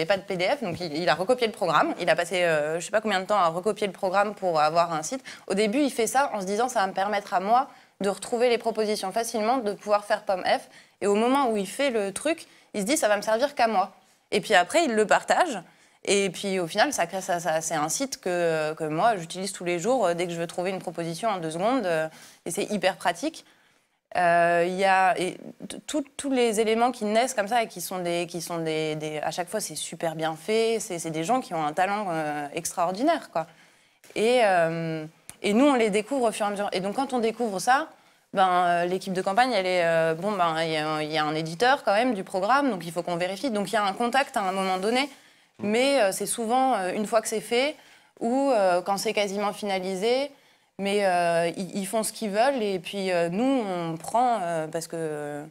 pas de PDF, donc il a recopié le programme. Il a passé je ne sais pas combien de temps à recopier le programme pour avoir un site. Au début, il fait ça en se disant ça va me permettre à moi de retrouver les propositions facilement, de pouvoir faire pomme F. Et au moment où il fait le truc, il se dit ça va me servir qu'à moi. Et puis après, il le partage. Et puis au final, c'est un site que moi, j'utilise tous les jours dès que je veux trouver une proposition en 2 secondes. Et c'est hyper pratique. Il y a tous les éléments qui naissent comme ça et qui sont à chaque fois, c'est super bien fait. C'est des gens qui ont un talent extraordinaire, quoi. Et nous, on les découvre au fur et à mesure. Et donc, quand on découvre ça, l'équipe de campagne, elle est il y a un éditeur quand même du programme, donc il faut qu'on vérifie. Donc, il y a un contact à un moment donné. Mais c'est souvent une fois que c'est fait ou quand c'est quasiment finalisé. Mais ils font ce qu'ils veulent et puis nous, on prend parce qu'on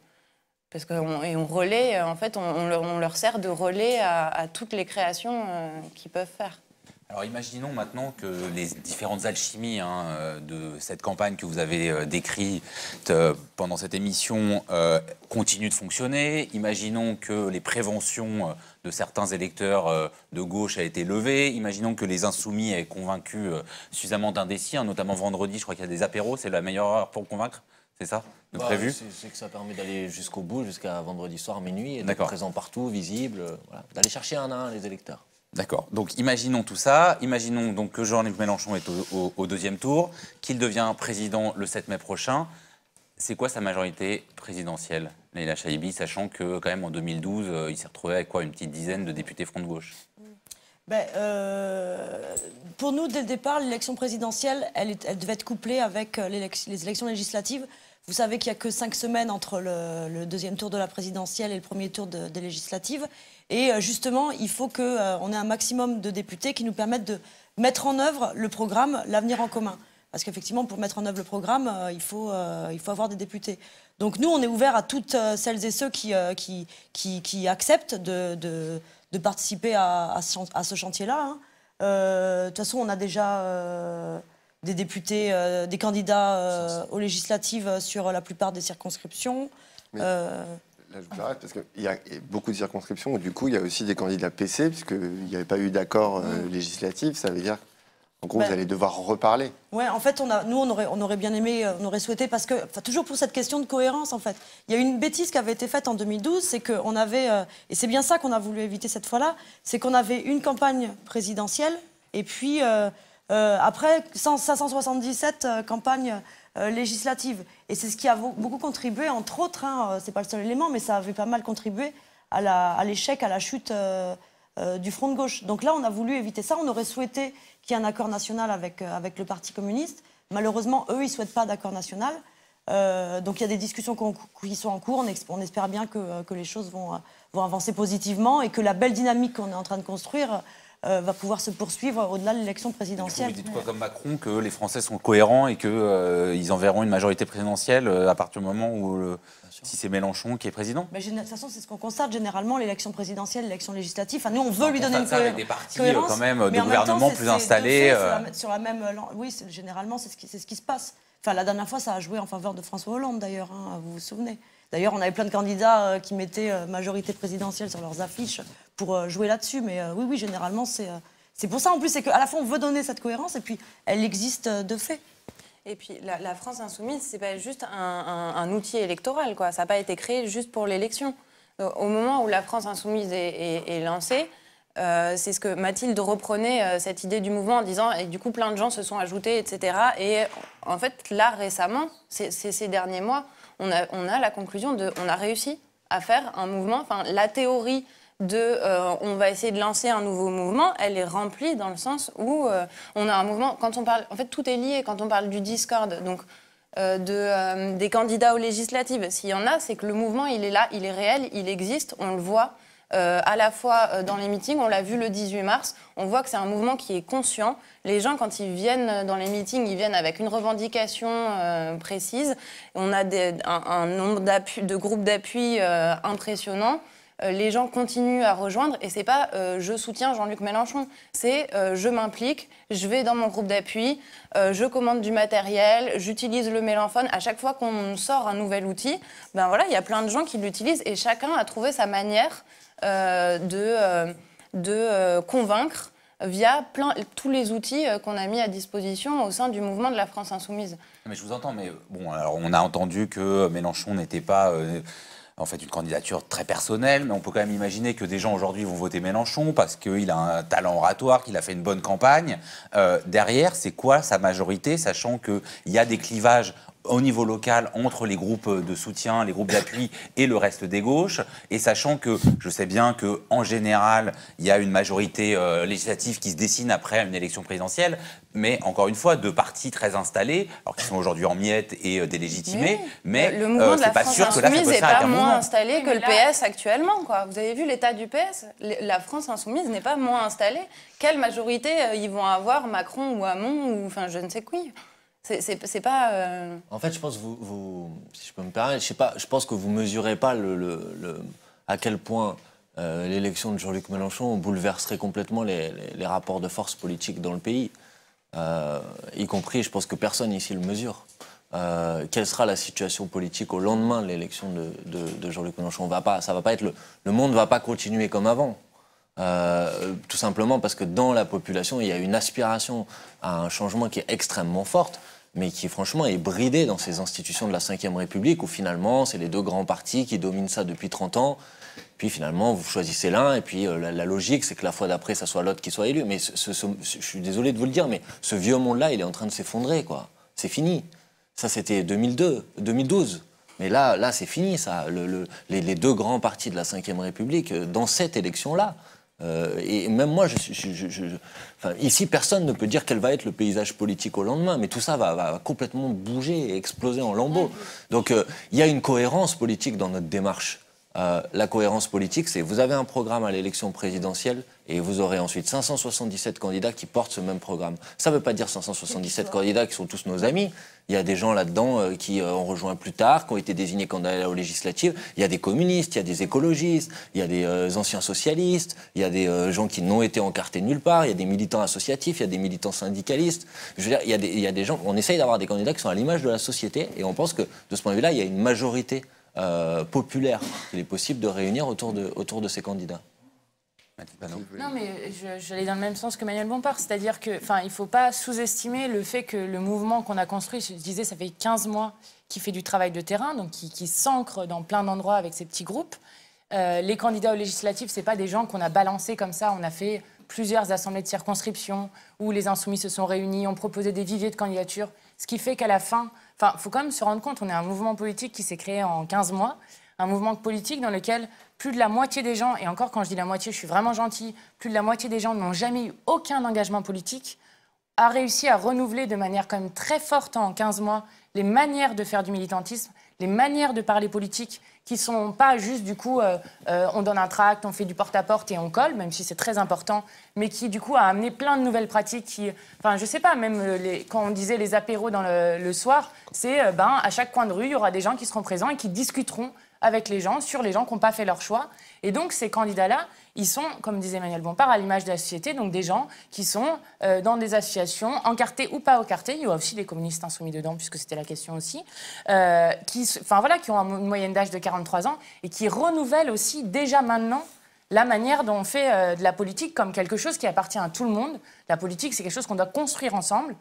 relaie, en fait, on leur sert de relais à toutes les créations qu'ils peuvent faire. Alors imaginons maintenant que les différentes alchimies de cette campagne que vous avez décrite pendant cette émission continuent de fonctionner. Imaginons que les préventions de certains électeurs de gauche aient été levées. Imaginons que les insoumis aient convaincu suffisamment d'indécis, notamment vendredi, je crois qu'il y a des apéros, c'est la meilleure heure pour convaincre, c'est ça de prévu? C'est que ça permet d'aller jusqu'au bout, jusqu'à vendredi soir, minuit, et d'être présent partout, visible, voilà, d'aller chercher un à un les électeurs. D'accord. Donc imaginons tout ça. Imaginons donc que Jean-Luc Mélenchon est au 2e tour, qu'il devient président le 7 mai prochain. C'est quoi sa majorité présidentielle, Leïla Chaibi, sachant que quand même en 2012, il s'est retrouvé avec quoi, une petite dizaine de députés Front de Gauche? Pour nous, dès le départ, l'élection présidentielle, elle devait être couplée avec les élections législatives. Vous savez qu'il n'y a que 5 semaines entre le 2e tour de la présidentielle et le 1er tour des législatives. Et justement, il faut qu'on ait un maximum de députés qui nous permettent de mettre en œuvre le programme L'Avenir en commun. Parce qu'effectivement, pour mettre en œuvre le programme, il faut avoir des députés. Donc nous, on est ouvert à toutes celles et ceux qui acceptent de participer à ce chantier-là. De toute façon, on a déjà des députés, des candidats aux législatives sur la plupart des circonscriptions. Là, je vous arrête parce qu'il y a beaucoup de circonscriptions où, du coup, il y a aussi des candidats PC, puisqu'il n'y avait pas eu d'accord législatif. Ça veut dire qu'en gros, vous allez devoir reparler. Ouais, en fait, on aurait bien aimé, on aurait souhaité, parce que, toujours pour cette question de cohérence, en fait. Il y a une bêtise qui avait été faite en 2012, c'est qu'on avait, et c'est bien ça qu'on a voulu éviter cette fois-là, c'est qu'on avait une campagne présidentielle, et puis après 577 campagnes législatives. Et c'est ce qui a beaucoup contribué, entre autres, hein, c'est pas le seul élément, mais ça avait pas mal contribué à l'échec, à la chute du Front de gauche. Donc là, on a voulu éviter ça. On aurait souhaité qu'il y ait un accord national avec le Parti communiste. Malheureusement, eux, ils ne souhaitent pas d'accord national. Donc il y a des discussions qui sont en cours. On espère bien que les choses vont avancer positivement et que la belle dynamique qu'on est en train de construire va pouvoir se poursuivre au-delà de l'élection présidentielle. Vous dites quoi comme Macron, que les Français sont cohérents et qu'ils enverront une majorité présidentielle à partir du moment où, si c'est Mélenchon qui est président? Mais de toute façon, c'est ce qu'on constate généralement, l'élection présidentielle, l'élection législative. Enfin, nous, on veut lui donner une avec des partis cohérence, quand même, de mais en gouvernements même temps, plus installés. Sur la même... Oui, généralement, c'est ce qui se passe. Enfin, la dernière fois, ça a joué en faveur de François Hollande, d'ailleurs, hein, vous vous souvenez. D'ailleurs, on avait plein de candidats qui mettaient majorité présidentielle sur leurs affiches pour jouer là-dessus. Mais oui, généralement, c'est pour ça, en plus, c'est qu'à la fois, on veut donner cette cohérence, et puis, elle existe de fait. Et puis, la France insoumise, c'est pas juste un outil électoral, quoi. Ça n'a pas été créé juste pour l'élection. Au moment où la France insoumise est lancée, c'est ce que Mathilde reprenait, cette idée du mouvement, en disant, et du coup, plein de gens se sont ajoutés, etc. Et en fait, là, récemment, ces derniers mois, on a la conclusion on a réussi à faire un mouvement. Enfin, la théorie on va essayer de lancer un nouveau mouvement, elle est remplie dans le sens où on a un mouvement, quand on parle, en fait tout est lié, quand on parle du Discord, donc des candidats aux législatives, s'il y en a, c'est que le mouvement il est là, il est réel, il existe, on le voit à la fois dans les meetings, on l'a vu le 18 mars, on voit que c'est un mouvement qui est conscient. Les gens, quand ils viennent dans les meetings, ils viennent avec une revendication précise. On a un nombre de groupes d'appui impressionnant. Les gens continuent à rejoindre et c'est pas je soutiens Jean-Luc Mélenchon, c'est je m'implique, je vais dans mon groupe d'appui, je commande du matériel, j'utilise le mélanphone. À chaque fois qu'on sort un nouvel outil, ben voilà, il y a plein de gens qui l'utilisent et chacun a trouvé sa manière de convaincre via tous les outils qu'on a mis à disposition au sein du mouvement de la France insoumise. Mais je vous entends, mais bon, alors on a entendu que Mélenchon n'était pas en fait une candidature très personnelle, mais on peut quand même imaginer que des gens aujourd'hui vont voter Mélenchon parce qu'il a un talent oratoire, qu'il a fait une bonne campagne. Derrière, c'est quoi sa majorité, sachant qu'il y a des clivages au niveau local entre les groupes de soutien, les groupes d'appui et le reste des gauches, et sachant que je sais bien qu'en général, il y a une majorité législative qui se dessine après une élection présidentielle, mais encore une fois, deux partis très installés, alors qui sont aujourd'hui en miettes et délégitimés, mais le mouvement de la pas France sûr que là, ça peut insoumise se n'est faire avec pas un moins mouvement. installé que le PS actuellement, quoi. Vous avez vu l'état du PS? La France insoumise n'est pas moins installée. Quelle majorité ils vont avoir, Macron ou Hamon, ou enfin je ne sais qui? C'est pas... En fait, je pense, si je peux me permettre, je pense que vous ne mesurez pas à quel point l'élection de Jean-Luc Mélenchon bouleverserait complètement les rapports de force politiques dans le pays. Y compris, je pense que personne ici le mesure. Quelle sera la situation politique au lendemain de l'élection de Jean-Luc Mélenchon? Ça va pas être le monde ne va pas continuer comme avant. Tout simplement parce que dans la population, il y a une aspiration à un changement qui est extrêmement forte, mais qui franchement est bridée dans ces institutions de la Ve République, où finalement, c'est les deux grands partis qui dominent ça depuis 30 ans. Puis finalement, vous choisissez l'un, et puis la logique, c'est que la fois d'après, ça soit l'autre qui soit élu. Mais je suis désolé de vous le dire, mais ce vieux monde-là, il est en train de s'effondrer, quoi. C'est fini. Ça, c'était 2012. Mais là, c'est fini, ça. Les deux grands partis de la Ve République, dans cette élection-là, et même moi, ici, personne ne peut dire quel va être le paysage politique au lendemain, mais tout ça va complètement bouger et exploser en lambeaux. Donc, il y a une cohérence politique dans notre démarche. La cohérence politique, c'est vous avez un programme à l'élection présidentielle et vous aurez ensuite 577 candidats qui portent ce même programme. Ça ne veut pas dire 577 candidats qui sont tous nos amis. Il y a des gens là-dedans qui ont rejoint plus tard, qui ont été désignés candidats aux législatives. Il y a des communistes, il y a des écologistes, il y a des anciens socialistes, il y a des gens qui n'ont été encartés nulle part, il y a des militants associatifs, il y a des militants syndicalistes. Je veux dire, il y a des gens, on essaye d'avoir des candidats qui sont à l'image de la société et on pense que de ce point de vue-là, il y a une majorité populaire qu'il est possible de réunir autour de ces candidats. Non, mais j'allais dans le même sens que Manuel Bompard, c'est-à-dire qu'il ne faut pas sous-estimer le fait que le mouvement qu'on a construit, je disais, ça fait 15 mois qu'il fait du travail de terrain, donc qui s'ancre dans plein d'endroits avec ces petits groupes. Les candidats aux législatives, ce n'est pas des gens qu'on a balancés comme ça, on a fait plusieurs assemblées de circonscription où les insoumis se sont réunis, ont proposé des viviers de candidatures, ce qui fait qu'à la fin, il faut quand même se rendre compte, on est un mouvement politique qui s'est créé en 15 mois, un mouvement politique dans lequel plus de la moitié des gens, et encore quand je dis la moitié, je suis vraiment gentille, plus de la moitié des gens n'ont jamais eu aucun engagement politique, a réussi à renouveler de manière quand même très forte en 15 mois les manières de faire du militantisme, les manières de parler politique, qui ne sont pas juste du coup, on donne un tract, on fait du porte-à-porte et on colle, même si c'est très important, mais qui du coup a amené plein de nouvelles pratiques qui, enfin je sais pas, même quand on disait les apéros dans le soir, c'est à chaque coin de rue, il y aura des gens qui seront présents et qui discuteront avec les gens, sur les gens qui n'ont pas fait leur choix. Et donc, ces candidats-là, ils sont, comme disait Manuel Bompard, à l'image de la société, donc des gens qui sont dans des associations, encartés ou pas encartés. Il y a aussi des communistes insoumis dedans, puisque c'était la question aussi, qui ont une moyenne d'âge de 43 ans et qui renouvellent aussi déjà maintenant la manière dont on fait de la politique comme quelque chose qui appartient à tout le monde. La politique, c'est quelque chose qu'on doit construire ensemble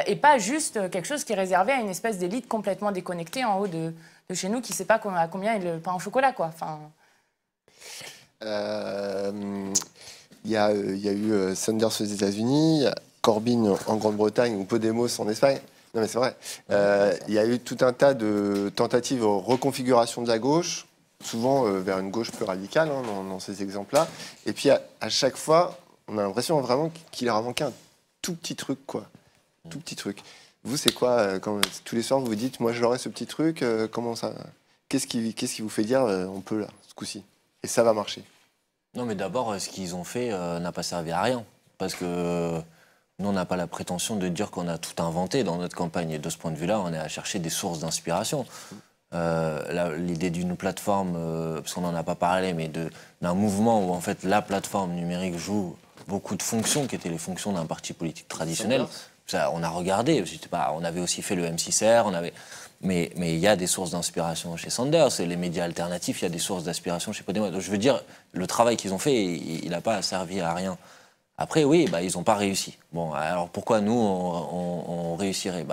et pas juste quelque chose qui est réservé à une espèce d'élite complètement déconnectée en haut de chez nous qui ne sait pas à combien est le pain au chocolat, quoi. Enfin... Il y a eu Sanders aux États-Unis, Corbyn en Grande-Bretagne ou Podemos en Espagne. Non, mais c'est vrai. Il y a eu tout un tas de tentatives de reconfiguration de la gauche, souvent vers une gauche plus radicale dans ces exemples-là. Et puis à chaque fois, on a l'impression vraiment qu'il leur a manqué un tout petit truc, quoi. Tout petit truc. Vous, c'est quoi quand tous les soirs vous vous dites, moi, j'aurais ce petit truc. Comment ça Qu'est-ce qui vous fait dire, on peut là, ce coup-ci, et ça va marcher? Non, mais d'abord, ce qu'ils ont fait n'a pas servi à rien, parce que nous, on n'a pas la prétention de dire qu'on a tout inventé dans notre campagne. Et de ce point de vue-là, on est à chercher des sources d'inspiration. L'idée d'une plateforme, parce qu'on n'en a pas parlé, mais d'un mouvement où en fait la plateforme numérique joue beaucoup de fonctions qui étaient les fonctions d'un parti politique traditionnel. Ça, on a regardé, on avait aussi fait le M6R, mais il y a des sources d'inspiration chez Sanders, et les médias alternatifs, il y a des sources d'inspiration chez Podemos. Donc, je veux dire, le travail qu'ils ont fait, il n'a pas servi à rien. Après, oui, ils n'ont pas réussi. Bon, alors pourquoi nous, on réussirait?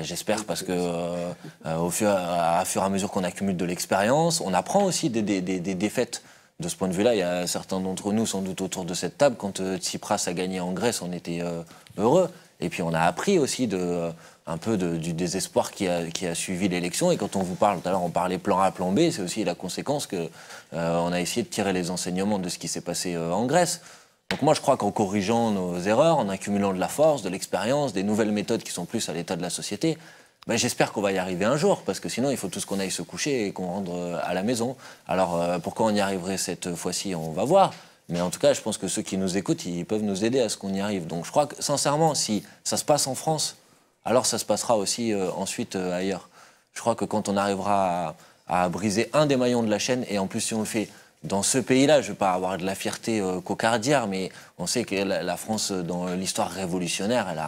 J'espère parce que au fur et à mesure qu'on accumule de l'expérience, on apprend aussi des défaites. De ce point de vue-là, il y a certains d'entre nous, sans doute autour de cette table, quand Tsipras a gagné en Grèce, on était heureux. Et puis on a appris aussi un peu du désespoir qui a suivi l'élection. Et quand on vous parle, tout à l'heure on parlait plan A, plan B, c'est aussi la conséquence qu'on a essayé de tirer les enseignements de ce qui s'est passé en Grèce. Donc moi je crois qu'en corrigeant nos erreurs, en accumulant de la force, de l'expérience, des nouvelles méthodes qui sont plus à l'état de la société, j'espère qu'on va y arriver un jour, parce que sinon il faut tous qu'on aille se coucher et qu'on rentre à la maison. Alors pourquoi on y arriverait cette fois-ci, on va voir. Mais en tout cas, je pense que ceux qui nous écoutent, ils peuvent nous aider à ce qu'on y arrive. Donc je crois que, sincèrement, si ça se passe en France, alors ça se passera aussi ensuite ailleurs. Je crois que quand on arrivera à briser un des maillons de la chaîne, et en plus si on le fait dans ce pays-là, je ne veux pas avoir de la fierté cocardière, mais on sait que la France, dans l'histoire révolutionnaire, elle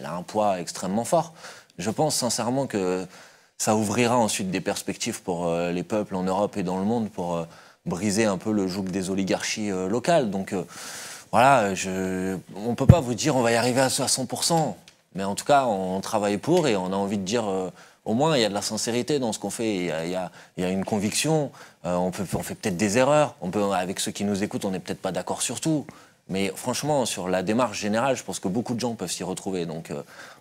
a un poids extrêmement fort. Je pense sincèrement que ça ouvrira ensuite des perspectives pour les peuples en Europe et dans le monde pour... briser un peu le joug des oligarchies locales. Donc voilà, on ne peut pas vous dire on va y arriver à 100%, mais en tout cas, on travaille pour et on a envie de dire au moins il y a de la sincérité dans ce qu'on fait, il y a une conviction, on fait peut-être des erreurs, avec ceux qui nous écoutent, on n'est peut-être pas d'accord sur tout, mais franchement, sur la démarche générale, je pense que beaucoup de gens peuvent s'y retrouver. Donc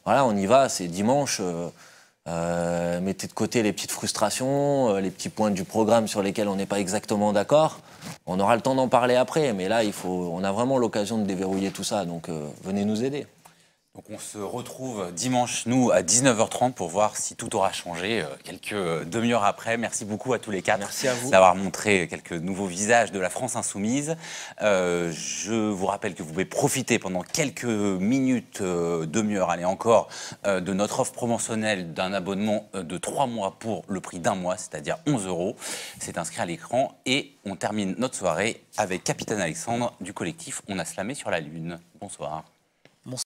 voilà, on y va, c'est dimanche... mettez de côté les petites frustrations, les petits points du programme sur lesquels on n'est pas exactement d'accord. On aura le temps d'en parler après, mais là, on a vraiment l'occasion de déverrouiller tout ça, donc venez nous aider. Donc on se retrouve dimanche, nous, à 19h30 pour voir si tout aura changé quelques demi-heures après. Merci beaucoup à tous les quatre. Merci à vous. D'avoir montré quelques nouveaux visages de la France insoumise. Je vous rappelle que vous pouvez profiter pendant quelques minutes, demi-heure, allez encore, de notre offre promotionnelle d'un abonnement de 3 mois pour le prix d'un mois, c'est-à-dire 11 €. C'est inscrit à l'écran et on termine notre soirée avec Capitaine Alexandre du collectif On a slamé sur la Lune. Bonsoir.